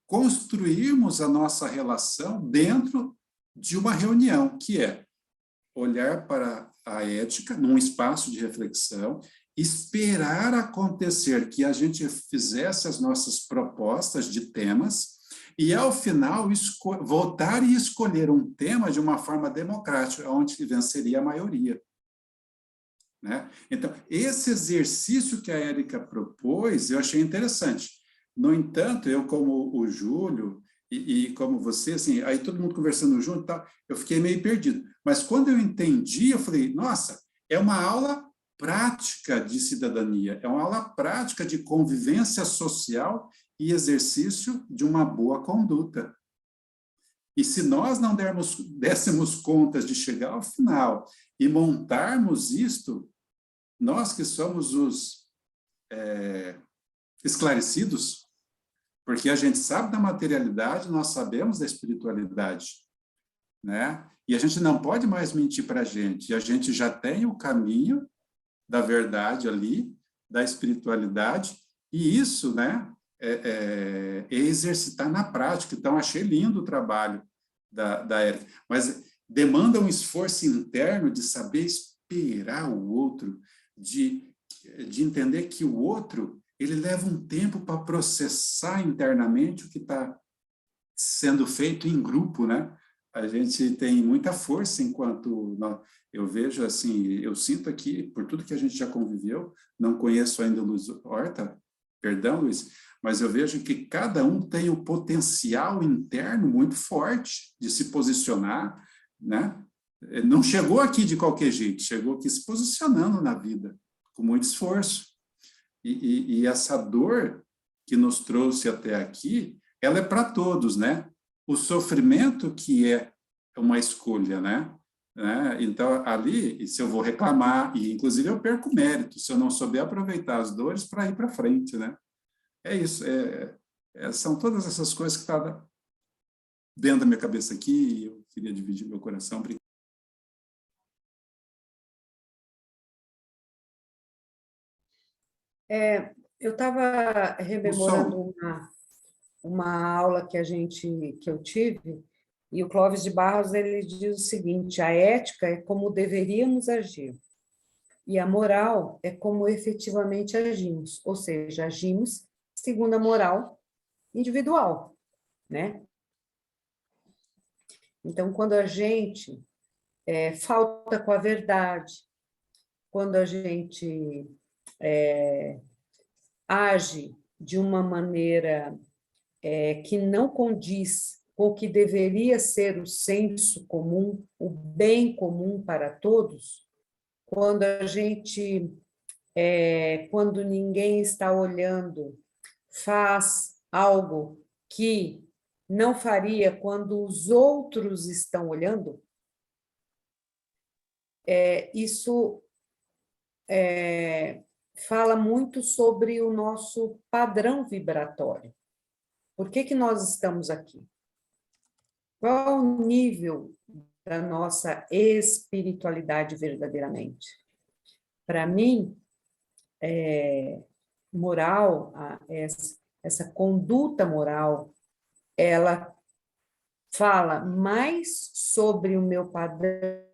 construirmos a nossa relação dentro de uma reunião, que é olhar para a ética num espaço de reflexão, esperar acontecer que a gente fizesse as nossas propostas de temas e, ao final, voltar e escolher um tema de uma forma democrática, onde venceria a maioria. Né? Então, esse exercício que a Érica propôs, eu achei interessante. No entanto, eu, como o Júlio e como você, assim, aí todo mundo conversando junto, tá, eu fiquei meio perdido. Mas quando eu entendi, eu falei, nossa, é uma aula prática de cidadania, é uma aula prática de convivência social e exercício de uma boa conduta. E se nós não dessemos contas de chegar ao final e montarmos isto, nós que somos os esclarecidos, porque a gente sabe da materialidade, nós sabemos da espiritualidade, né? E a gente não pode mais mentir para a gente já tem o caminho da verdade ali, da espiritualidade, e isso, né, é exercitar na prática. Então, achei lindo o trabalho da Érica, mas demanda um esforço interno de saber esperar o outro, de entender que o outro, ele leva um tempo para processar internamente o que está sendo feito em grupo, né? A gente tem muita força enquanto eu vejo assim, eu sinto aqui, por tudo que a gente já conviveu, não conheço ainda o Luiz Horta, perdão, Luiz, mas eu vejo que cada um tem um potencial interno muito forte de se posicionar, né? Não chegou aqui de qualquer jeito, chegou aqui se posicionando na vida, com muito esforço. E essa dor que nos trouxe até aqui, ela é para todos, né? O sofrimento que é uma escolha, né? Então, ali, se eu vou reclamar, e inclusive eu perco mérito, se eu não souber aproveitar as dores para ir para frente, né? É isso, são todas essas coisas que estavam dentro da minha cabeça aqui, e eu queria dividir meu coração. Eu estava rememorando uma aula que eu tive, e o Clóvis de Barros ele diz o seguinte: a ética é como deveríamos agir, e a moral é como efetivamente agimos, ou seja, agimos segundo a moral individual, né? Então, quando a gente falta com a verdade, quando a gente age de uma maneira que não condiz com o que deveria ser o senso comum, o bem comum para todos, quando a gente, quando ninguém está olhando, faz algo que não faria quando os outros estão olhando, isso fala muito sobre o nosso padrão vibratório. Por que nós estamos aqui? Qual é o nível da nossa espiritualidade verdadeiramente? Para mim, moral, essa conduta moral, ela fala mais sobre o meu padrão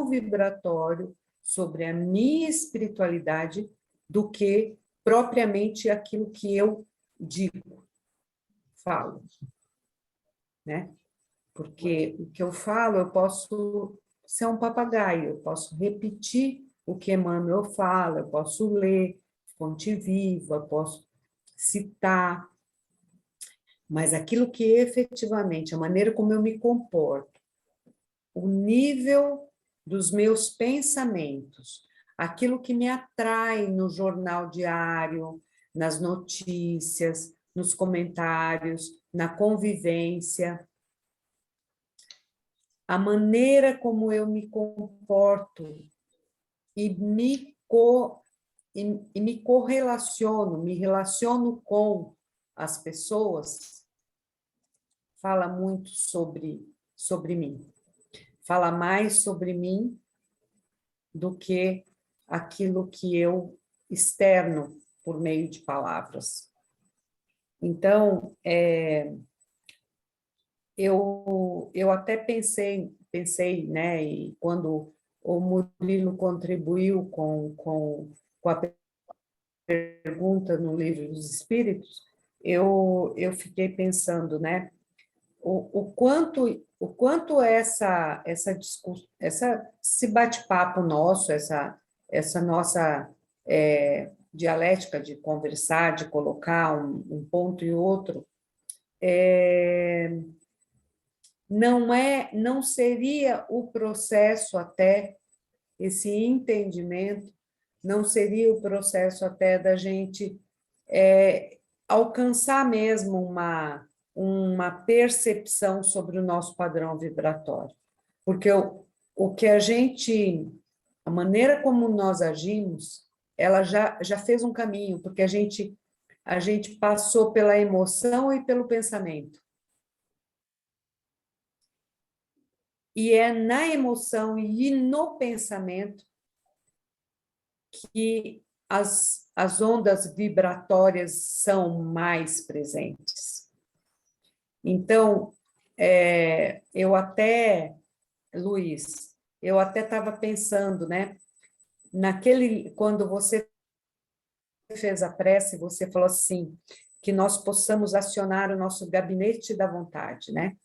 vibratório, sobre a minha espiritualidade, do que propriamente aquilo que eu digo, falo, né? Porque o que eu falo, eu posso ser um papagaio, eu posso repetir o que Emmanuel fala, eu posso ler fonte viva, eu posso citar, mas aquilo que efetivamente, a maneira como eu me comporto, o nível dos meus pensamentos, aquilo que me atrai no jornal diário, nas notícias, nos comentários, na convivência, a maneira como eu me comporto e me correlaciono, me relaciono com as pessoas, fala muito sobre mim. Fala mais sobre mim do que aquilo que eu externo por meio de palavras. Então, eu até pensei, né, e quando o Murilo contribuiu com a pergunta no Livro dos Espíritos, eu fiquei pensando, né, o quanto esse bate-papo nosso, essa nossa dialética de conversar, de colocar um ponto e outro, não seria o processo até, esse entendimento, não seria o processo até da gente alcançar mesmo uma percepção sobre o nosso padrão vibratório. Porque o que a maneira como nós agimos, ela já fez um caminho, porque a gente passou pela emoção e pelo pensamento. E é na emoção e no pensamento que as ondas vibratórias são mais presentes. Então, Luiz, eu até estava pensando, né? Quando você fez a prece, você falou assim, que nós possamos acionar o nosso gabinete da vontade, né?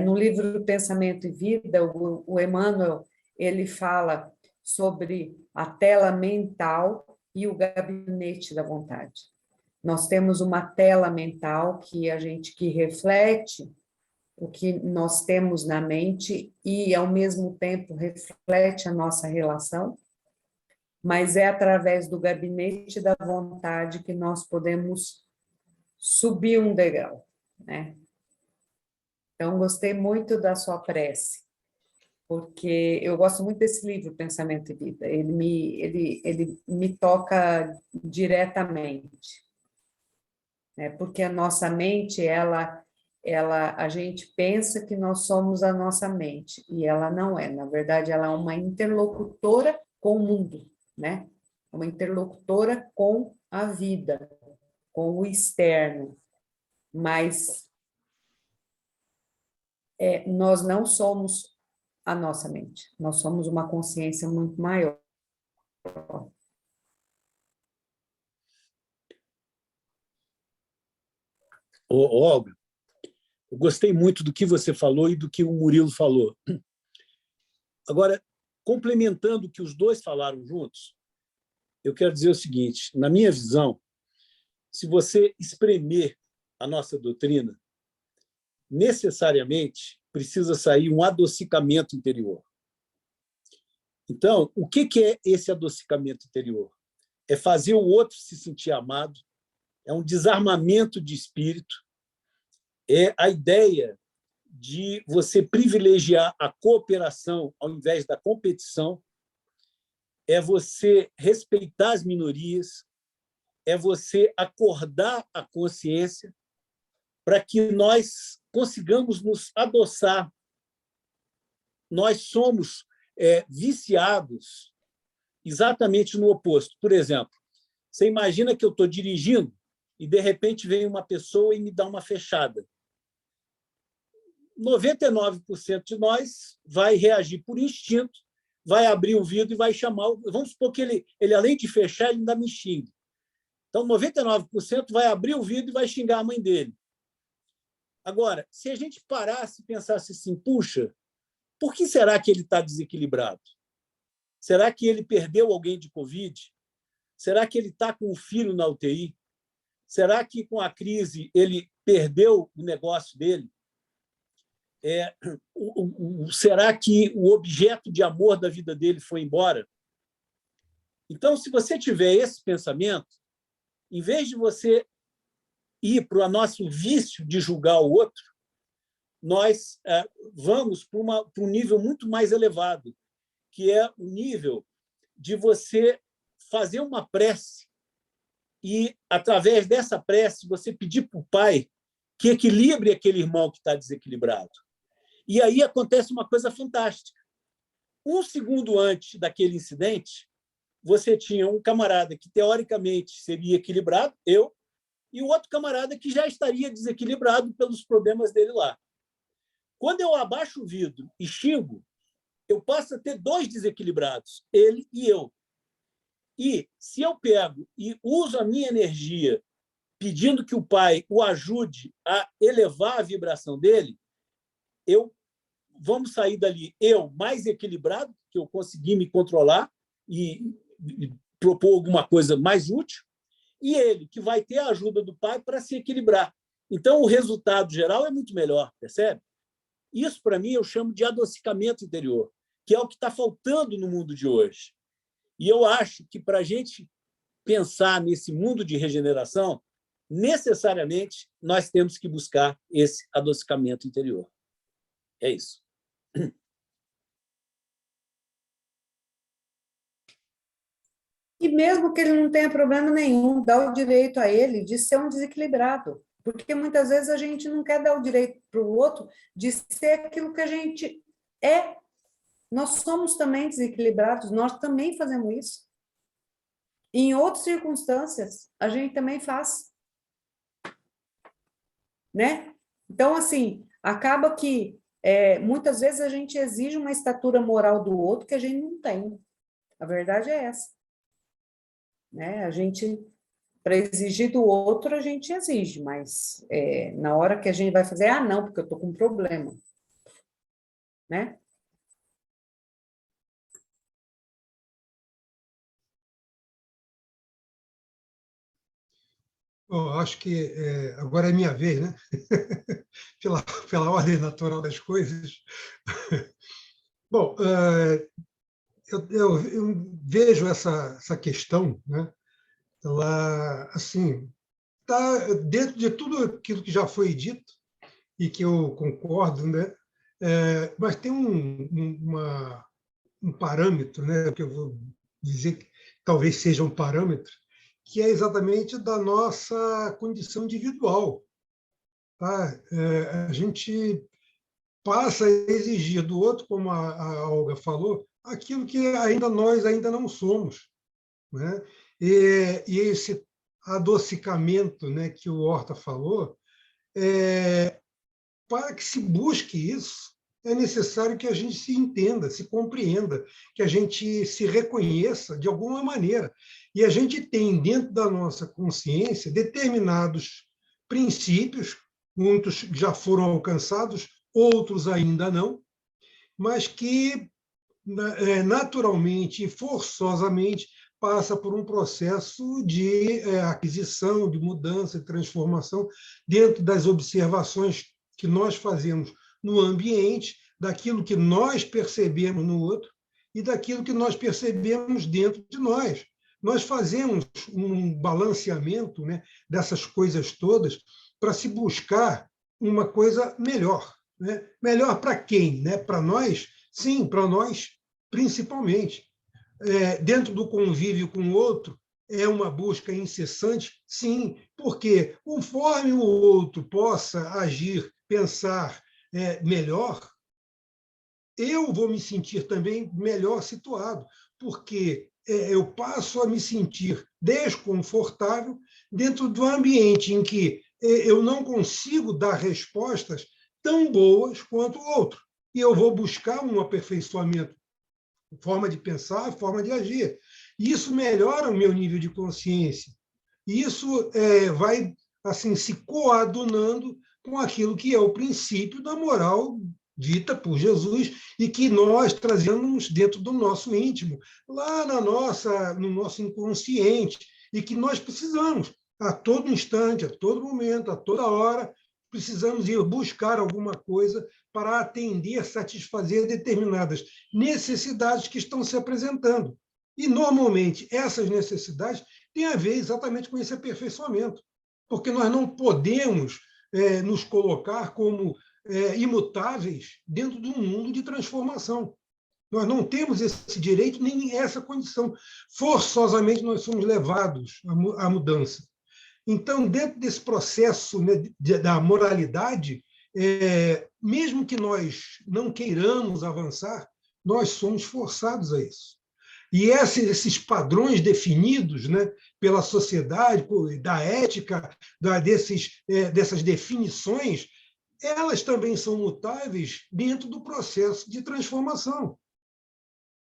No livro Pensamento e Vida, o Emmanuel, ele fala sobre a tela mental e o gabinete da vontade. Nós temos uma tela mental que reflete o que nós temos na mente e, ao mesmo tempo, reflete a nossa relação, mas é através do gabinete da vontade que nós podemos subir um degrau, né? Então, gostei muito da sua prece, porque eu gosto muito desse livro, Pensamento e Vida. Ele me toca diretamente, né? Porque a nossa mente, a gente pensa que nós somos a nossa mente, e ela não é. Na verdade, ela é uma interlocutora com o mundo, né? Uma interlocutora com a vida, com o externo. Mas nós não somos a nossa mente, nós somos uma consciência muito maior. Olga, eu gostei muito do que você falou e do que o Murilo falou. Agora, complementando o que os dois falaram juntos, eu quero dizer o seguinte: na minha visão, se você espremer a nossa doutrina, necessariamente precisa sair um adocicamento interior. Então, o que é esse adocicamento interior? É fazer o outro se sentir amado, é um desarmamento de espírito, é a ideia de você privilegiar a cooperação ao invés da competição, é você respeitar as minorias, é você acordar a consciência para que nós consigamos nos adoçar. Nós somos viciados exatamente no oposto. Por exemplo, você imagina que eu estou dirigindo e, de repente, vem uma pessoa e me dá uma fechada. 99% de nós vai reagir por instinto, vai abrir o vidro e vai chamar. Vamos supor que ele além de fechar, ele ainda me xingue. Então, 99% vai abrir o vidro e vai xingar a mãe dele. Agora, se a gente parasse e pensasse assim, puxa, por que será que ele está desequilibrado? Será que ele perdeu alguém de Covid? Será que ele está com o filho na UTI? Será que, com a crise, ele perdeu o negócio dele? Será que o objeto de amor da vida dele foi embora? Então, se você tiver esse pensamento, em vez de você ir para o nosso vício de julgar o outro, nós vamos para um nível muito mais elevado, que é o nível de você fazer uma prece e, através dessa prece, você pedir para o Pai que equilibre aquele irmão que está desequilibrado. E aí acontece uma coisa fantástica. 1 segundo antes daquele incidente, você tinha um camarada que, teoricamente, seria equilibrado, eu, e o outro camarada que já estaria desequilibrado pelos problemas dele lá. Quando eu abaixo o vidro e xingo, eu passo a ter 2 desequilibrados, ele e eu. E, se eu pego e uso a minha energia pedindo que o Pai o ajude a elevar a vibração dele, vamos sair dali, eu mais equilibrado, que eu consegui me controlar e propor alguma coisa mais útil, e ele, que vai ter a ajuda do Pai para se equilibrar. Então, o resultado geral é muito melhor, percebe? Isso, para mim, eu chamo de adocicamento interior, que é o que está faltando no mundo de hoje. E eu acho que, para a gente pensar nesse mundo de regeneração, necessariamente nós temos que buscar esse adocicamento interior. É isso. E mesmo que ele não tenha problema nenhum, dá o direito a ele de ser um desequilibrado. Porque muitas vezes a gente não quer dar o direito para o outro de ser aquilo que a gente é. Nós somos também desequilibrados, nós também fazemos isso. Em outras circunstâncias, a gente também faz. Né? Então, assim, acaba que muitas vezes a gente exige uma estatura moral do outro que a gente não tem. A verdade é essa. Né? A gente, para exigir do outro, a gente exige, mas na hora que a gente vai fazer, não, porque eu estou com um problema. Né? Bom, acho que agora é minha vez, né? pela ordem natural das coisas. Bom, eu vejo essa questão, né? Ela, assim, está dentro de tudo aquilo que já foi dito e que eu concordo, né? Mas tem um parâmetro, né? Que eu vou dizer que talvez seja um parâmetro, que é exatamente da nossa condição individual. Tá? A gente passa a exigir do outro, como a Olga falou, aquilo que nós ainda não somos. Né? E esse adocicamento, né, que o Horta falou, para que se busque isso, é necessário que a gente se entenda, se compreenda, que a gente se reconheça de alguma maneira. E a gente tem dentro da nossa consciência determinados princípios, muitos já foram alcançados, outros ainda não, mas que naturalmente e forçosamente passa por um processo de aquisição, de mudança, de transformação dentro das observações que nós fazemos no ambiente, daquilo que nós percebemos no outro e daquilo que nós percebemos dentro de nós. Nós fazemos um balanceamento, né, dessas coisas todas para se buscar uma coisa melhor. Né? Melhor para quem? Né? Para nós? Sim, para nós principalmente. Dentro do convívio com o outro, é uma busca incessante? Sim, porque conforme o outro possa agir, pensar melhor, eu vou me sentir também melhor situado, porque eu passo a me sentir desconfortável dentro do ambiente em que eu não consigo dar respostas tão boas quanto o outro. E eu vou buscar um aperfeiçoamento, forma de pensar, forma de agir. E isso melhora o meu nível de consciência. E isso vai assim se coadunando com aquilo que é o princípio da moral dita por Jesus e que nós trazemos dentro do nosso íntimo, lá no nosso inconsciente, e que nós precisamos, a todo instante, a todo momento, a toda hora, precisamos ir buscar alguma coisa para atender, satisfazer determinadas necessidades que estão se apresentando. E, normalmente, essas necessidades têm a ver exatamente com esse aperfeiçoamento, porque nós não podemos nos colocar como imutáveis dentro de um mundo de transformação. Nós não temos esse direito nem essa condição. Forçosamente, nós somos levados à mudança. Então, dentro desse processo, né, da moralidade, mesmo que nós não queiramos avançar, nós somos forçados a isso. E esses padrões definidos, né, pela sociedade, da ética, dessas definições, elas também são mutáveis dentro do processo de transformação.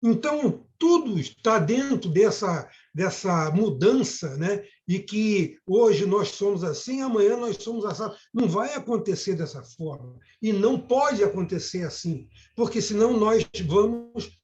Então, tudo está dentro dessa mudança, né? E que hoje nós somos assim, amanhã nós somos assim. Não vai acontecer dessa forma. E não pode acontecer assim, porque senão nós vamos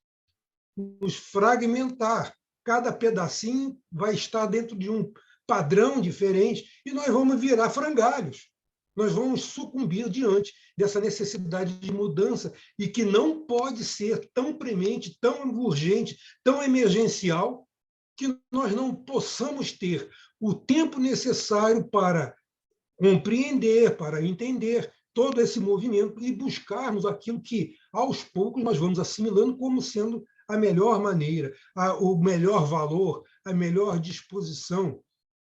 nos fragmentar. Cada pedacinho vai estar dentro de um padrão diferente e nós vamos virar frangalhos. Nós vamos sucumbir diante dessa necessidade de mudança e que não pode ser tão premente, tão urgente, tão emergencial, que nós não possamos ter o tempo necessário para compreender, para entender todo esse movimento e buscarmos aquilo que, aos poucos, nós vamos assimilando como sendo a melhor maneira, o melhor valor, a melhor disposição.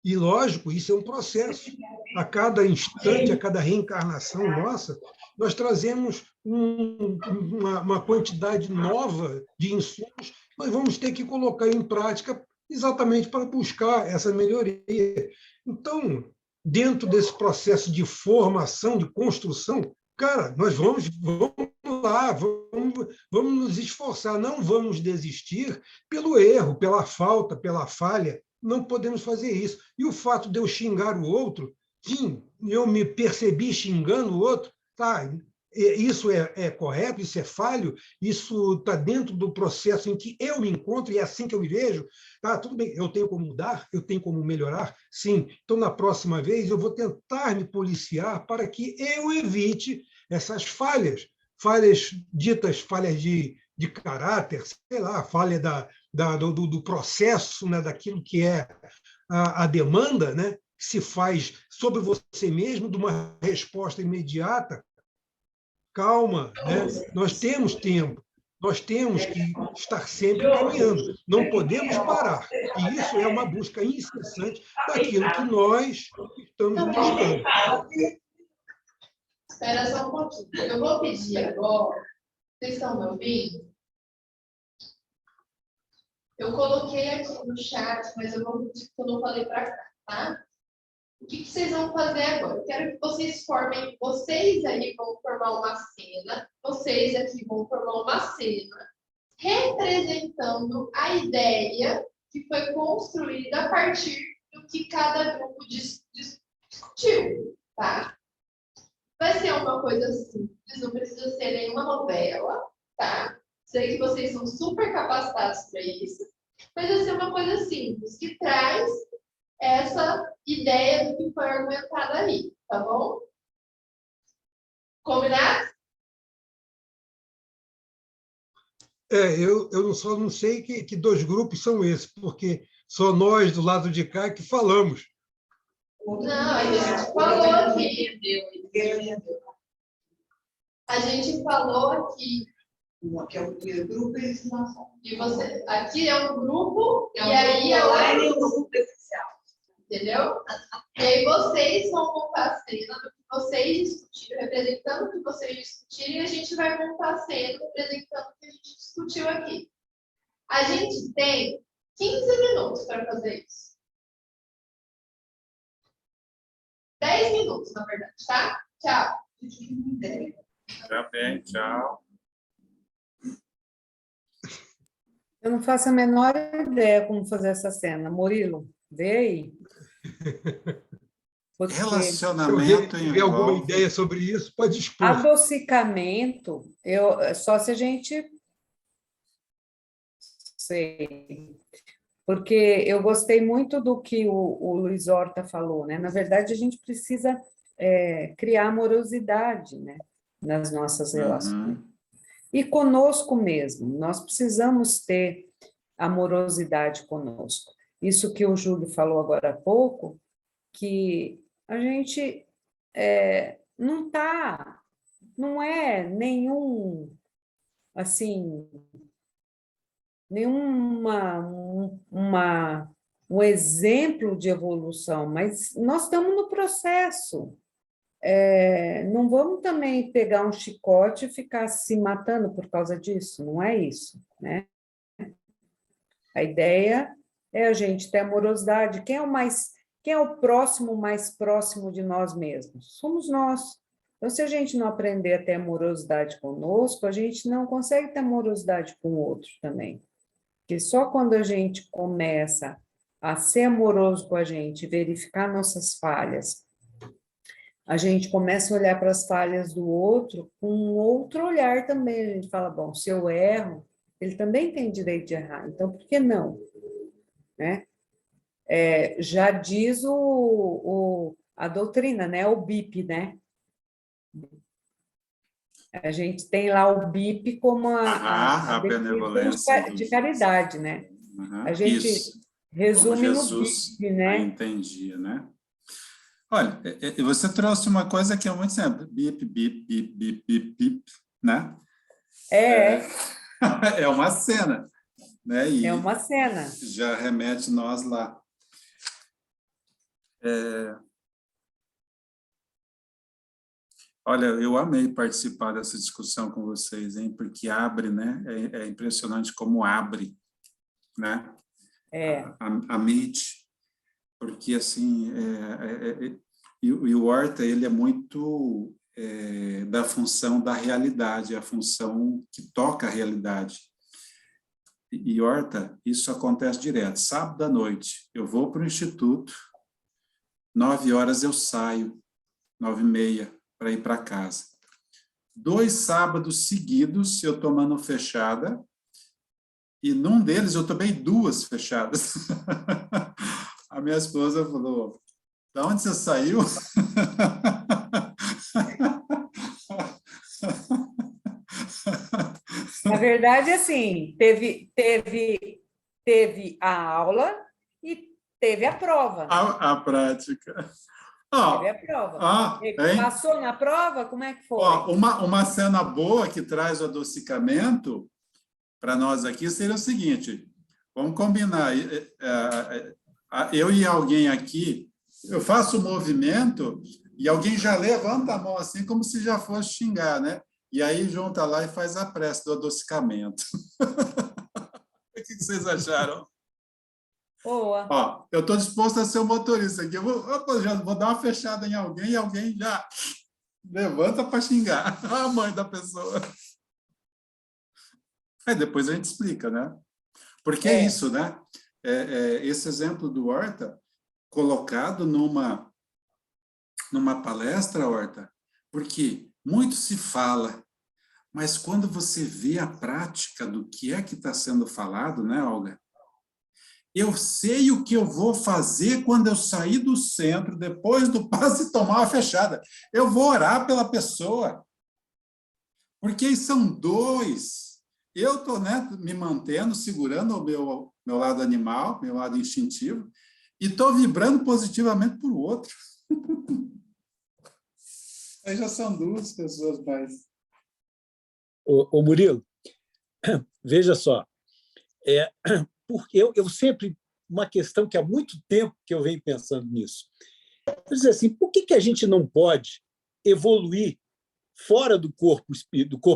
E, lógico, isso é um processo. A cada instante, a cada reencarnação nossa, nós trazemos uma quantidade nova de insumos que nós vamos ter que colocar em prática exatamente para buscar essa melhoria. Então, dentro desse processo de formação, de construção, cara, nós vamos lá, vamos nos esforçar, não vamos desistir pelo erro, pela falta, pela falha. Não podemos fazer isso. E o fato de eu xingar o outro, sim, eu me percebi xingando o outro, tá? Isso é correto, isso é falho, isso está dentro do processo em que eu me encontro e é assim que eu me vejo. Tá, tudo bem, eu tenho como mudar, eu tenho como melhorar, sim. Então, na próxima vez, eu vou tentar me policiar para que eu evite essas falhas ditas falhas de caráter, sei lá, falha do processo, né, daquilo que é a demanda, né, que se faz sobre você mesmo, de uma resposta imediata. Calma, né? Nós temos tempo, nós temos que estar sempre caminhando, não podemos parar. E isso é uma busca incessante daquilo que nós estamos buscando. Espera só um pouquinho. Eu vou pedir agora, vocês estão me ouvindo? Eu coloquei aqui no chat, mas eu vou pedir que eu não falei para cá, tá? O que vocês vão fazer agora? Eu quero que vocês formem, vocês aí vão formar uma cena, vocês aqui vão formar uma cena, representando a ideia que foi construída a partir do que cada grupo discutiu, tá? Vai ser uma coisa simples, não precisa ser nenhuma novela, tá? Sei que vocês são super capacitados para isso, mas vai ser uma coisa simples, que traz essa ideia do que foi argumentado aí, tá bom? Combinado? Eu só não sei que dois grupos são esses, porque só nós do lado de cá que falamos. Não, a gente falou aqui. A gente falou aqui. Que é o grupo eles não são. E você, aqui é um grupo, e aí é online e outro um grupo presencial. entendeu? E aí vocês vão montar a cena do que vocês discutiram, representando o que vocês discutiram, e a gente vai montar a cena representando o que a gente discutiu aqui. A gente tem 15 minutos para fazer isso. 10 minutos, na verdade, tá? Tchau. Tá bem, tchau. Eu não faço a menor ideia como fazer essa cena. Murilo, vê aí. Porque Relacionamento Se tiver alguma envolve... ideia sobre isso, pode expor. adocicamento, só se a gente... Sei. Porque eu gostei muito do que o Luiz Horta falou, né? Na verdade, a gente precisa criar amorosidade, né? Nas nossas relações. E conosco mesmo, nós precisamos ter amorosidade conosco. Isso que o Júlio falou agora há pouco, que a gente não é nenhum, assim, um exemplo de evolução, mas nós estamos no processo. Não vamos também pegar um chicote e ficar se matando por causa disso, não é isso, né? A ideia é a gente ter amorosidade. Quem é o próximo mais próximo de nós mesmos? Somos nós. Então, se a gente não aprender a ter amorosidade conosco, a gente não consegue ter amorosidade com o outro também. Porque só quando a gente começa a ser amoroso com a gente, verificar nossas falhas, a gente começa a olhar para as falhas do outro com um outro olhar também. A gente fala, bom, se eu erro, ele também tem direito de errar, então por que não? Né? Já diz a doutrina, né? O BIP, né? A gente tem lá o BIP como a benevolência de caridade, né? A gente Resume no Jesus BIP, a né? entendia, né? Olha, você trouxe uma coisa que é muito simples. Bip, bip, bip, bip, bip, bip, né? É É uma cena, né? E uma cena. já remete nós lá. Olha, eu amei participar dessa discussão com vocês, hein? Porque abre, né? É impressionante como abre, né? A mente, porque assim, e o Horta, ele é muito da função da realidade, a função que toca a realidade. E Horta, isso acontece direto. Sábado à noite, eu vou para o instituto, 9 horas eu saio, 9h30, para ir para casa. 2 sábados seguidos, eu tomando fechada, e num deles eu tomei 2 fechadas. A minha esposa falou, da onde você saiu? Na verdade, assim, teve a aula e teve a prova. A prática. Teve a prova. Hein? Passou na prova? Como é que foi? Uma cena boa que traz o adocicamento para nós aqui seria o seguinte, vamos combinar, eu e alguém aqui, eu faço o movimento e alguém já levanta a mão assim, como se já fosse xingar, né? E aí junta lá e faz a prece do adocicamento. O que vocês acharam? Boa. Eu estou disposto a ser o motorista aqui. Já vou dar uma fechada em alguém e alguém já levanta para xingar a mãe da pessoa. Aí depois a gente explica, né? Porque é isso, né? Esse exemplo do Horta, colocado numa palestra, Horta, porque muito se fala, mas quando você vê a prática do que é que está sendo falado, né, Olga? Eu sei o que eu vou fazer quando eu sair do centro, depois do passe e tomar uma fechada. Eu vou orar pela pessoa. Porque são 2. Eu estou, né, me mantendo, segurando o meu lado animal, meu lado instintivo, e estou vibrando positivamente para o outro. Aí já são 2 pessoas mais. Ô Murilo, veja só, porque eu sempre, uma questão que há muito tempo que eu venho pensando nisso, eu dizer assim, por que a gente não pode evoluir fora do corpo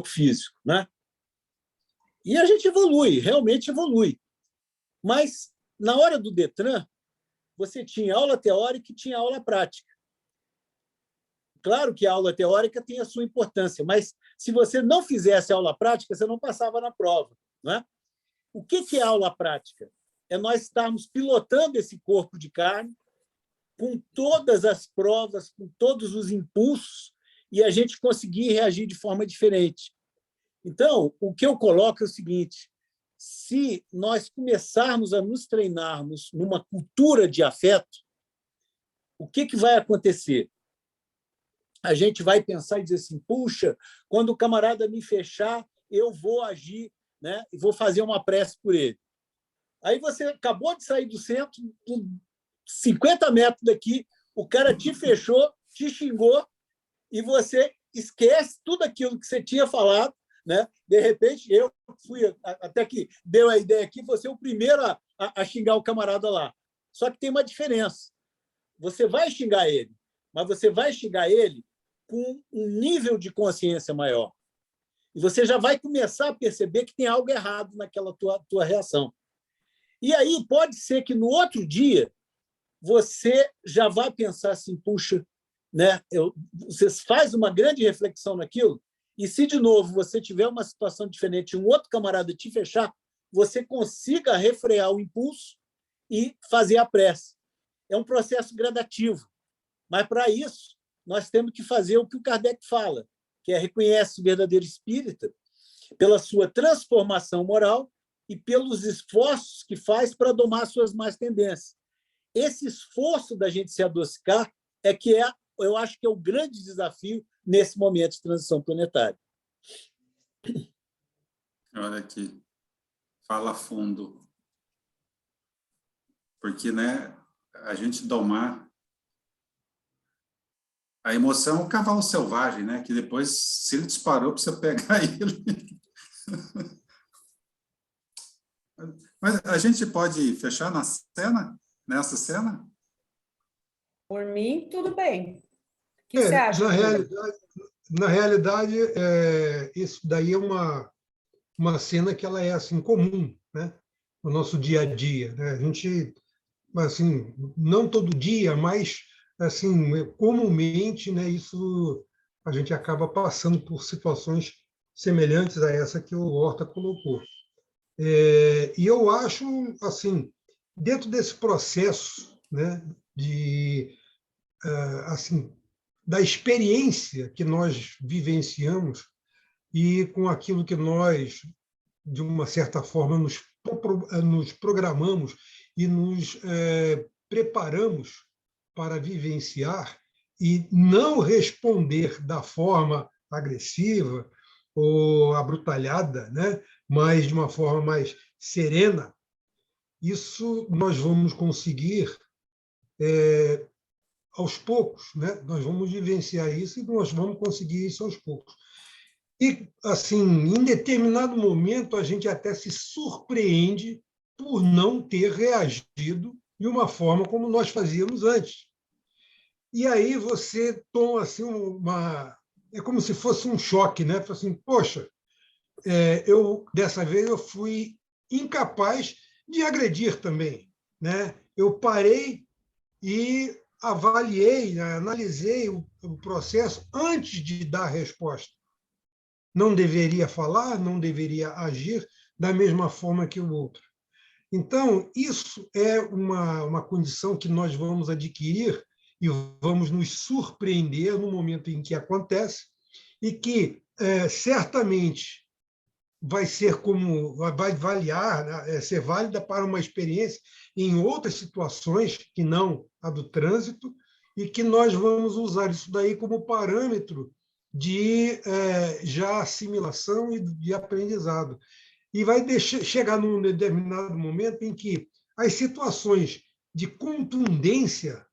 físico, né? E a gente evolui, realmente evolui. Mas, na hora do Detran, você tinha aula teórica e tinha aula prática. Claro que a aula teórica tem a sua importância, mas se você não fizesse aula prática, você não passava na prova, né? O que é aula prática? É nós estarmos pilotando esse corpo de carne com todas as provas, com todos os impulsos, e a gente conseguir reagir de forma diferente. Então, o que eu coloco é o seguinte, se nós começarmos a nos treinarmos numa cultura de afeto, o que vai acontecer? A gente vai pensar e dizer assim, puxa, quando o camarada me fechar, eu vou agir, né? E vou fazer uma prece por ele. Aí você acabou de sair do centro, 50 metros daqui, o cara te fechou, te xingou, e você esquece tudo aquilo que você tinha falado, né? De repente, eu fui, até que deu a ideia aqui, você é o primeiro a xingar o camarada lá. Só que tem uma diferença. Você vai xingar ele, mas você vai xingar ele com um nível de consciência maior. E você já vai começar a perceber que tem algo errado naquela tua reação. E aí pode ser que no outro dia você já vai pensar assim, puxa, né? Você faz uma grande reflexão naquilo, e se de novo você tiver uma situação diferente, um outro camarada te fechar, você consiga refrear o impulso e fazer a prece. É um processo gradativo, mas para isso nós temos que fazer o que o Kardec fala, que é reconhece o verdadeiro espírita pela sua transformação moral e pelos esforços que faz para domar suas más tendências. Esse esforço da gente se adocicar eu acho que é o grande desafio nesse momento de transição planetária. Olha aqui, fala fundo. porque, né, a gente domar a emoção é um cavalo selvagem, né, que depois, se ele disparou, precisa pegar ele. Mas a gente pode fechar na cena, nessa cena? Por mim, tudo bem. O que você acha? Na realidade, isso daí é uma cena que ela é assim comum, né, no nosso dia a dia, né? A gente, assim, não todo dia, mas assim, comumente, né, isso a gente acaba passando por situações semelhantes a essa que o Horta colocou. E eu acho, assim, dentro desse processo, né, de assim, da experiência que nós vivenciamos e com aquilo que nós, de uma certa forma, nos programamos e nos preparamos para vivenciar e não responder da forma agressiva ou abrutalhada, né? Mas de uma forma mais serena, isso nós vamos conseguir aos poucos, né? Nós vamos vivenciar isso e nós vamos conseguir isso aos poucos. E, assim, em determinado momento, a gente até se surpreende por não ter reagido de uma forma como nós fazíamos antes. E aí você toma assim é como se fosse um choque, né? Assim, poxa, eu dessa vez eu fui incapaz de agredir também, né? Eu parei e avaliei, analisei o processo antes de dar a resposta. Não deveria falar, não deveria agir da mesma forma que o outro. Então, isso é uma condição que nós vamos adquirir e vamos nos surpreender no momento em que acontece e que certamente vai ser vai avaliar, né, ser válida para uma experiência em outras situações que não a do trânsito e que nós vamos usar isso daí como parâmetro de já assimilação e de aprendizado. E vai chegar num determinado momento em que as situações de contundência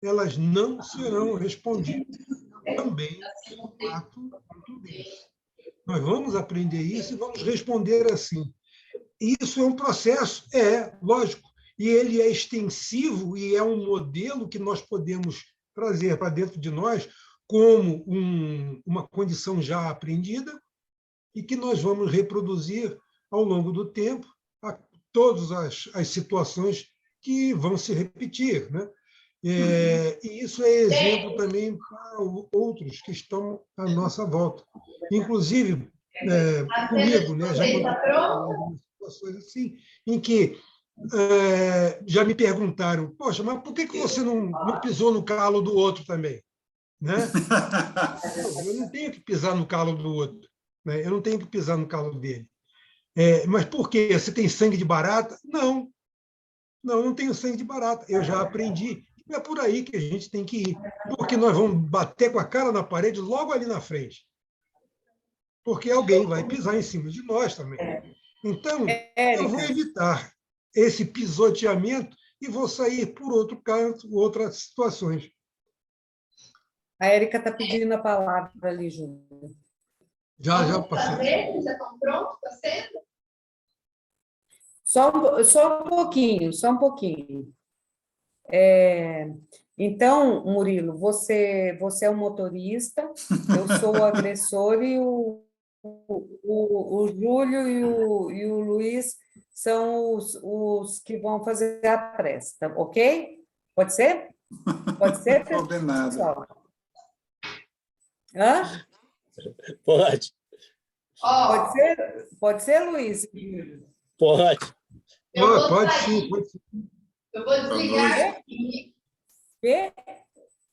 elas não serão respondidas também com ato contundente. Nós vamos aprender isso e vamos responder assim. Isso é um processo, lógico, e ele é extensivo e é um modelo que nós podemos trazer para dentro de nós como uma condição já aprendida e que nós vamos reproduzir ao longo do tempo todas as situações que vão se repetir, né? E isso é exemplo também para outros que estão à nossa volta. Inclusive, comigo, né, já algumas situações assim, em que já me perguntaram, poxa, mas por que você não pisou no calo do outro também? Né? Eu não tenho que pisar no calo do outro, né? Eu não tenho que pisar no calo dele. Mas por quê? Você tem sangue de barata? Não, não tenho sangue de barata. Eu já aprendi. É por aí que a gente tem que ir, porque nós vamos bater com a cara na parede logo ali na frente, porque alguém vai pisar em cima de nós também. Então, eu vou evitar esse pisoteamento e vou sair por outro canto, outras situações. A Érica está pedindo a palavra ali, Júlia. Já passei. Já estão prontos para a cena? Só um pouquinho. Então, Murilo, você é o motorista, eu sou o agressor e o Júlio e o Luiz são os que vão fazer a prece, tá, ok? Pode ser? Pode ser, pessoal? Hã? Pode. Pode ser, Luiz? Pode. Pode sim. Eu vou desligar aqui. Quê?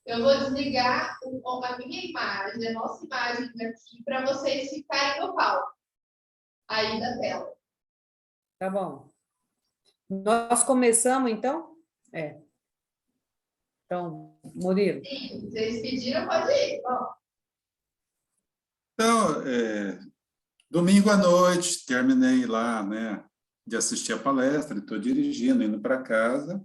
Eu vou desligar a minha imagem, a nossa imagem aqui, para vocês ficarem no palco. Aí da tela. Tá bom. Nós começamos, então? Então, Murilo. Sim, vocês pediram, pode ir. Bom. Então, domingo à noite, terminei lá, né, de assistir a palestra, estou dirigindo, indo para casa.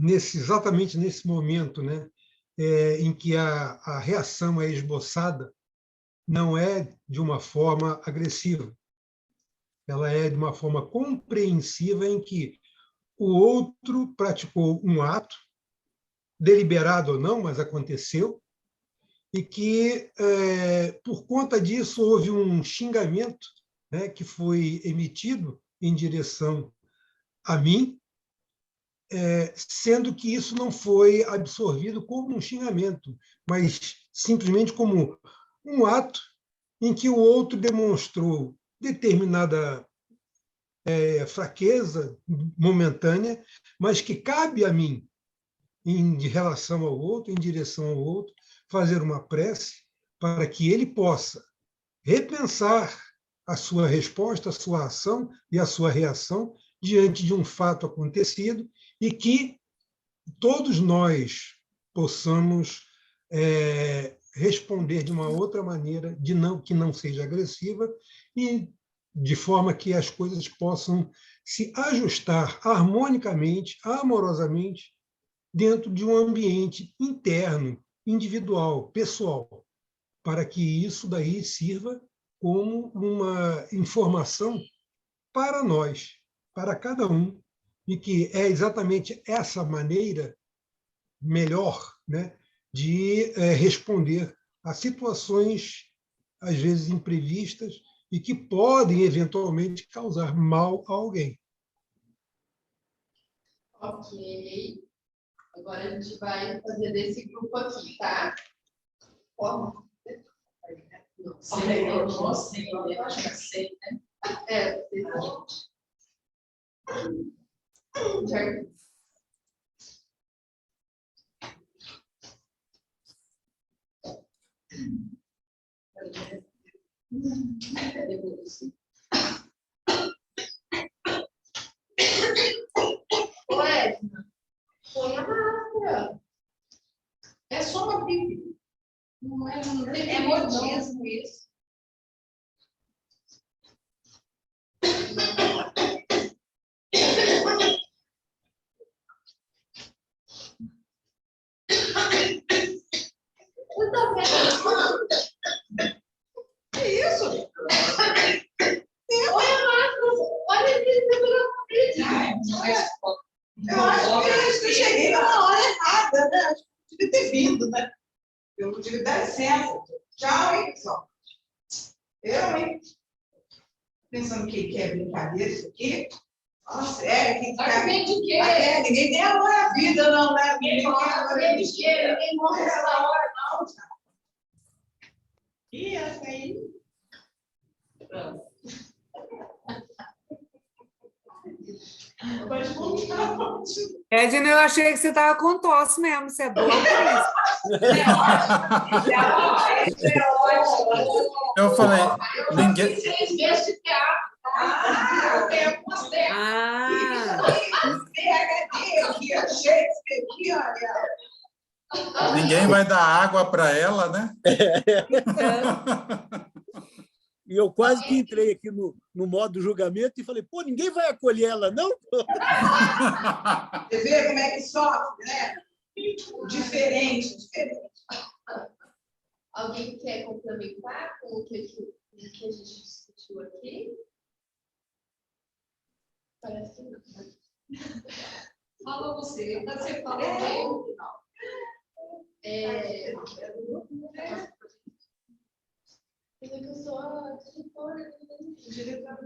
Exatamente nesse momento, né, em que a reação é esboçada, não é de uma forma agressiva, ela é de uma forma compreensiva em que o outro praticou um ato, deliberado ou não, mas aconteceu, e que, por conta disso, houve um xingamento, né, que foi emitido em direção a mim, sendo que isso não foi absorvido como um xingamento, mas simplesmente como um ato em que o outro demonstrou determinada fraqueza momentânea, mas que cabe a mim, em relação ao outro, em direção ao outro, fazer uma prece para que ele possa repensar a sua resposta, a sua ação e a sua reação diante de um fato acontecido e que todos nós possamos responder de uma outra maneira, que não seja agressiva e de forma que as coisas possam se ajustar harmonicamente, amorosamente, dentro de um ambiente interno, individual, pessoal, para que isso daí sirva como uma informação para nós, para cada um, e que é exatamente essa maneira melhor, né, de responder a situações, às vezes, imprevistas e que podem, eventualmente, causar mal a alguém. Ok. Agora a gente vai fazer desse grupo aqui, tá? Ó. Não Sei, eu não sei, eu acho que sei, né? Certo. Ô, Edna, põe a máscara. É só uma gripe. Não é modismo isso. Você tá vendo? Que isso? Põe a máscara. Olha aqui, você pegou a frente. Eu acho que eu cheguei na hora errada, né? Acho que devia ter vindo, né? Eu não tive dar licença. Tchau, hein, pessoal. Eu, hein? Pensando que é brincadeira isso aqui. Nossa, quem tá... ninguém tem amor à vida, não, né? Ninguém morre nessa hora, não. E essa aí? Pronto. Pode voltar. Edna, eu achei que você estava com tosse mesmo. Você é boa por isso. Eu falei, ninguém... 6 vezes de teatro. PhD aqui, ó, Shakespeare aqui, olha. Ninguém vai dar água para ela, né? E eu quase que entrei aqui no modo julgamento e falei, pô, ninguém vai acolher ela, não? Você vê como é que sofre, né? Diferente. Alguém quer complementar com o que a gente discutiu aqui? Parece que não. Fala você fala eu. Eu sou a diretora.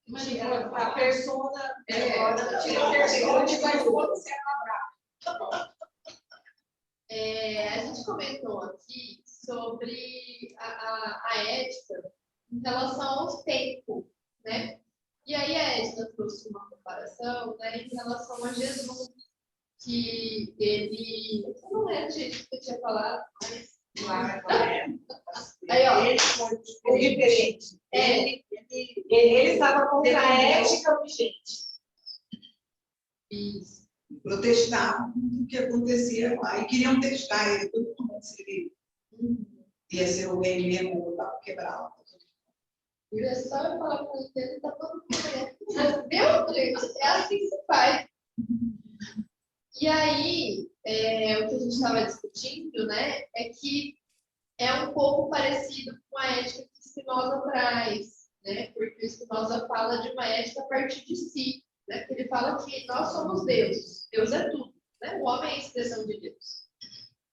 Imagina, a persona, tira a persona e vai você a gente comentou aqui sobre a ética em relação ao tempo, né? E aí a Edna trouxe uma comparação, né, em relação a Jesus, que ele... Eu não lembro, gente, o que eu tinha falado, mas... Aí, ó, ele foi diferente. Ele estava contra a ética vigente. Isso. Protestavam do que acontecia lá e queriam testar ele, todo mundo se ele ia ser o rei mesmo, ou para quebrar. E é só eu falar com ele, tá todo mundo querendo. Meu, gente, é assim que se faz. E aí, o que a gente estava discutindo, né, é que é um pouco parecido com a ética que Spinoza traz, né, porque Spinoza fala de uma ética a partir de si, né, porque ele fala que nós somos Deus, Deus é tudo, né, o homem é a expressão de Deus.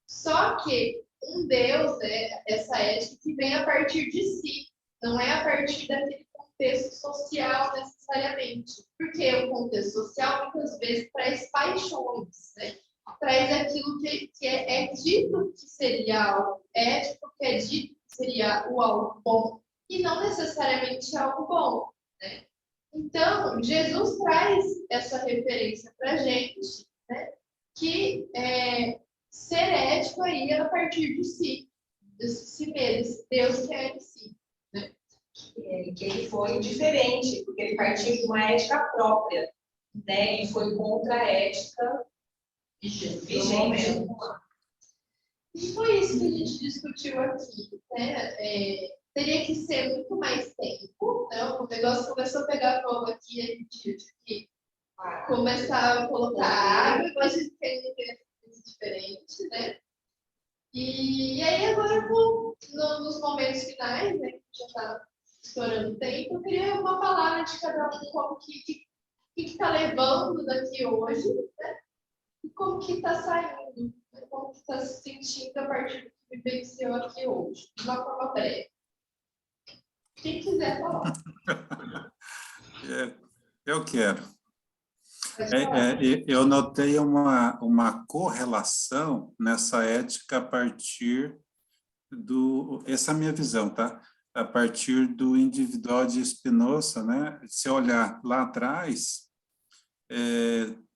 Só que um Deus é essa ética que vem a partir de si, não é a partir daquele contexto social necessariamente, porque o contexto social muitas vezes traz paixões, né? Traz aquilo que é dito que seria algo ético, que é dito que seria o algo bom, e não necessariamente algo bom, né? Então, Jesus traz essa referência para a gente, né? Que ser ético aí é a partir de si mesmo, Deus quer de si. Que ele foi diferente, porque ele partiu de uma ética própria, né? E foi contra a ética vigente. E foi isso que a gente discutiu aqui, né? Teria que ser muito mais tempo, né? O negócio começou a pegar fogo aqui, a gente tinha que começar a colocar água, mas a gente tem uma coisa diferente, né? E aí agora, nos momentos finais, né? Que já está estourando o tempo, eu queria uma palavra de cada um, como que está levando daqui hoje, né? E como que está saindo, né? Como que está se sentindo a partir do que vivenciou aqui hoje, de uma forma breve. Quem quiser falar. Eu quero. Eu notei uma correlação nessa ética a partir essa é a minha visão, tá? A partir do individual de Spinoza, né? Se olhar lá atrás,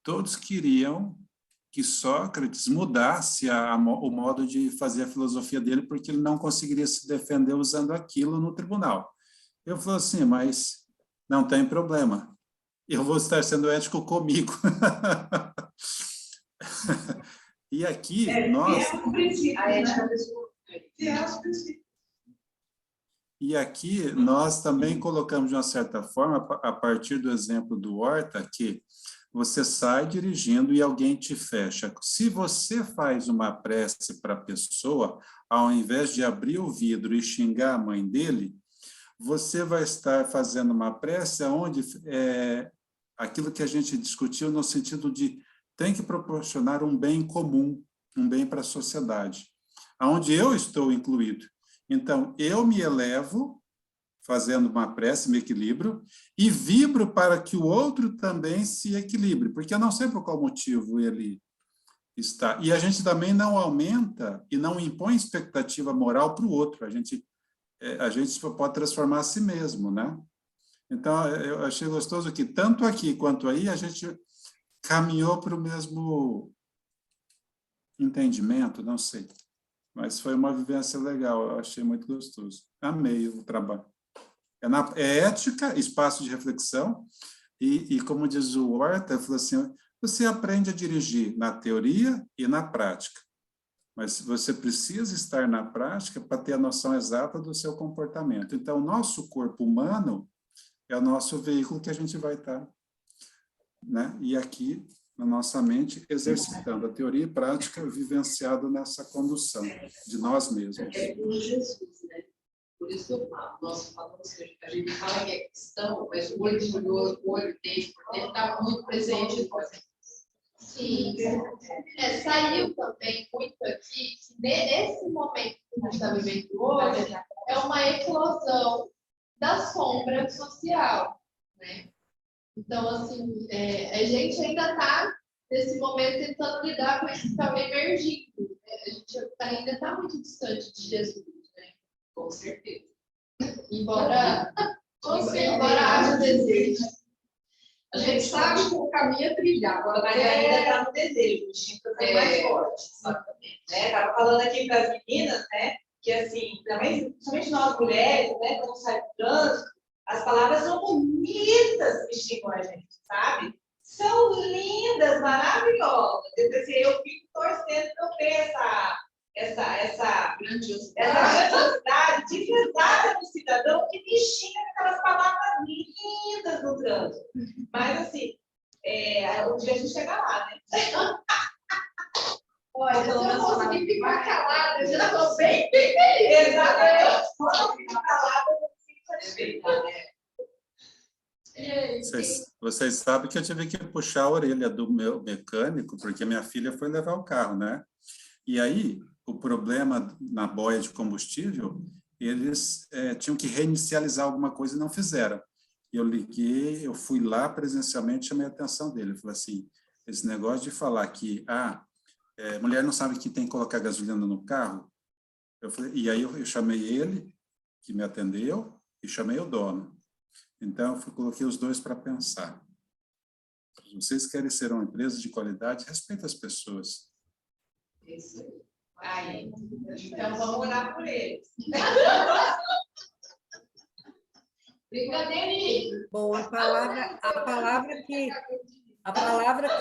todos queriam que Sócrates mudasse o modo de fazer a filosofia dele, porque ele não conseguiria se defender usando aquilo no tribunal. Eu falei assim, mas não tem problema, eu vou estar sendo ético comigo. E aqui, nós... É um princípio, A ética né? pessoal. E aqui nós também colocamos, de uma certa forma, a partir do exemplo do Horta, que você sai dirigindo e alguém te fecha. Se você faz uma prece para a pessoa, ao invés de abrir o vidro e xingar a mãe dele, você vai estar fazendo uma prece onde aquilo que a gente discutiu no sentido de tem que proporcionar um bem comum, um bem para a sociedade, onde eu estou incluído. Então, eu me elevo, fazendo uma prece, me equilibro, e vibro para que o outro também se equilibre, porque eu não sei por qual motivo ele está. E a gente também não aumenta e não impõe expectativa moral para o outro, a gente pode transformar a si mesmo, né? Então, eu achei gostoso que, tanto aqui quanto aí, a gente caminhou para o mesmo entendimento, não sei. Mas foi uma vivência legal, eu achei muito gostoso. Amei o trabalho. É ética, espaço de reflexão, e como diz o Horta, falou assim, você aprende a dirigir na teoria e na prática, mas você precisa estar na prática para ter a noção exata do seu comportamento. Então, o nosso corpo humano é o nosso veículo que a gente vai estar, né? E aqui, na nossa mente, exercitando a teoria e prática, vivenciado nessa condução de nós mesmos. É por Jesus, né? Por isso que eu falo, nós falamos que a gente fala que é cristão, mas o olho de Deus, o olho dele, ele está muito presente em nós. Sim, saiu também muito aqui que nesse momento que a gente está vivendo hoje é uma eclosão da sombra social, né? Então, assim, a gente ainda está, nesse momento, tentando lidar com isso que está emergindo. Né? A gente ainda está muito distante de Jesus, né? Com certeza. Embora haja desejo. A gente sabe que o caminho é trilhar, agora Mas ainda está no desejo, o instinto é mais forte. Exatamente. Estava falando aqui para as meninas, né, que assim, principalmente nós mulheres, né, quando sai do trânsito, As palavras são bonitas que xingam a gente, sabe? São lindas, maravilhosas. Eu fico torcendo para eu ter essa grandiosidade de verdade do cidadão que me xinga com aquelas palavras lindas no trânsito. Mas, assim, um dia a gente chega lá, né? Olha, se eu conseguir ficar calada, eu já estou bem feliz. Exatamente. Quando eu fico calada, eu fico satisfeita, né? Vocês sabem que eu tive que puxar a orelha do meu mecânico, porque minha filha foi levar o carro, né? E aí, o problema na boia de combustível, eles tinham que reinicializar alguma coisa e não fizeram. Eu liguei, eu fui lá presencialmente, chamei a atenção dele. Eu falei assim, esse negócio de falar que mulher não sabe que tem que colocar gasolina no carro. E aí eu chamei ele, que me atendeu, e chamei o dono. Então, eu coloquei os dois para pensar. Se vocês querem ser uma empresa de qualidade, respeita as pessoas. Isso aí. Então, vamos orar por eles. Brincadeirinha. Bom, a palavra que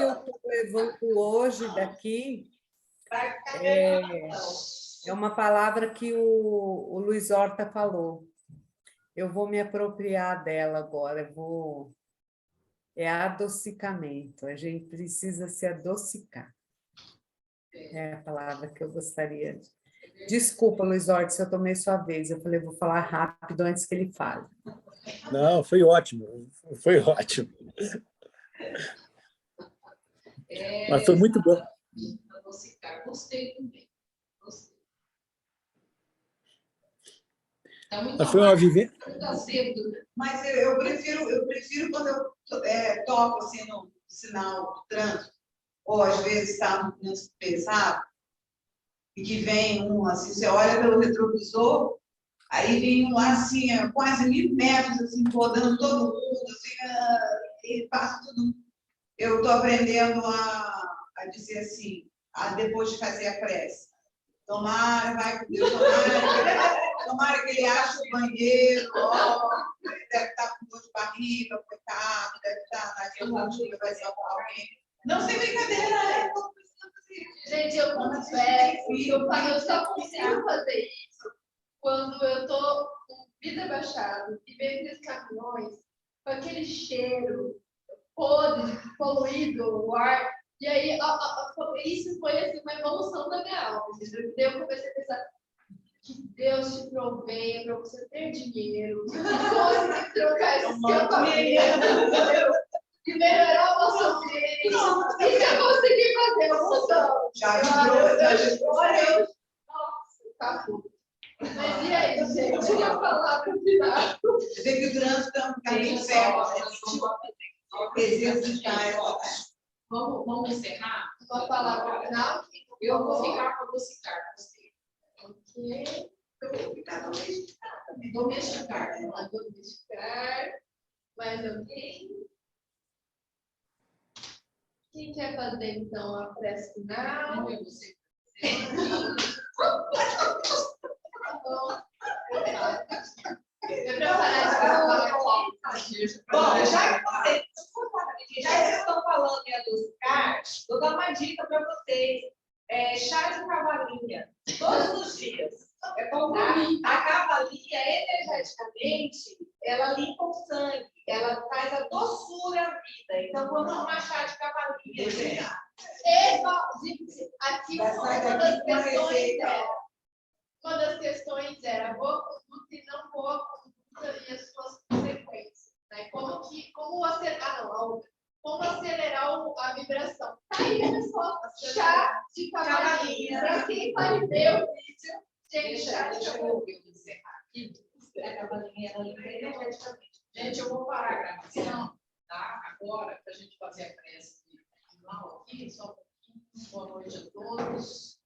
eu estou levando hoje daqui é uma palavra que o Luiz Horta falou. Eu vou me apropriar dela agora. É adocicamento. A gente precisa se adocicar. É a palavra que eu gostaria de... Desculpa, Luiz Horta, se eu tomei sua vez. Eu falei, vou falar rápido antes que ele fale. Não, foi ótimo. Foi ótimo. Mas foi muito bom. Gostei também. Gostei. Tá muito Mas foi uma vivência. Tá cedo, né? Mas eu prefiro quando eu toco assim no sinal do trânsito, ou às vezes está no trânsito pesado, e que vem um assim, você olha pelo retrovisor, aí vem um lá assim, quase 1000 metros, assim, rodando todo mundo, assim, e passa tudo. Eu estou aprendendo a dizer assim, depois de fazer a prece. Tomara, vai com Deus, tomara que ele ache o banheiro, ele deve estar com dor de barriga, coitado, deve estar na diagnóstica, vai ser alguém. Não sem brincadeira, eu não preciso fazer. Gente, eu confesso, eu só consigo fazer isso quando eu estou com vidro abaixado e vejo aqueles caminhões com aquele cheiro podre, poluído, o ar. E aí, isso foi assim, uma evolução da minha alma. Eu comecei a pensar que Deus te provenha para você ter dinheiro, que você trocar esse escapamento e melhorar o nosso ambiente. E se eu conseguir fazer uma função? Nossa, tá bom. Mas e aí, gente? Uma palavra final. Dizer que o trânsito é um caminho certo. Vamos encerrar? Uma palavra final. Eu vou ficar com a docicar. Ok. Eu vou ficar domesticada também. Domesticar. Domesticar. Mais alguém? Quem quer fazer, então, a prece final? Não, eu sei. Tá bom. Eu preparar de Bom, já que vocês estão falando em adocicar, vou dar uma dica para vocês. Chá de cavalinha, todos os dias. A cavalinha, energeticamente, ela limpa o sangue, ela traz a doçura à vida. Então, vamos tomar chá de cavalinha. aqui Vai sair daqui com uma receita. uma das questões era boa conduta e não boa conduta e as suas consequências. Né? Como acelerar a vibração. Tá aí a resposta. Chá de cavalinha. Para quem vai ver o vídeo, Deixa eu encerrar aqui. A cavalinha, ela limpa energeticamente. Gente, eu vou parar a gravação, tá? Agora, para a gente fazer a prece final aqui, só um pouquinho. Boa noite a todos.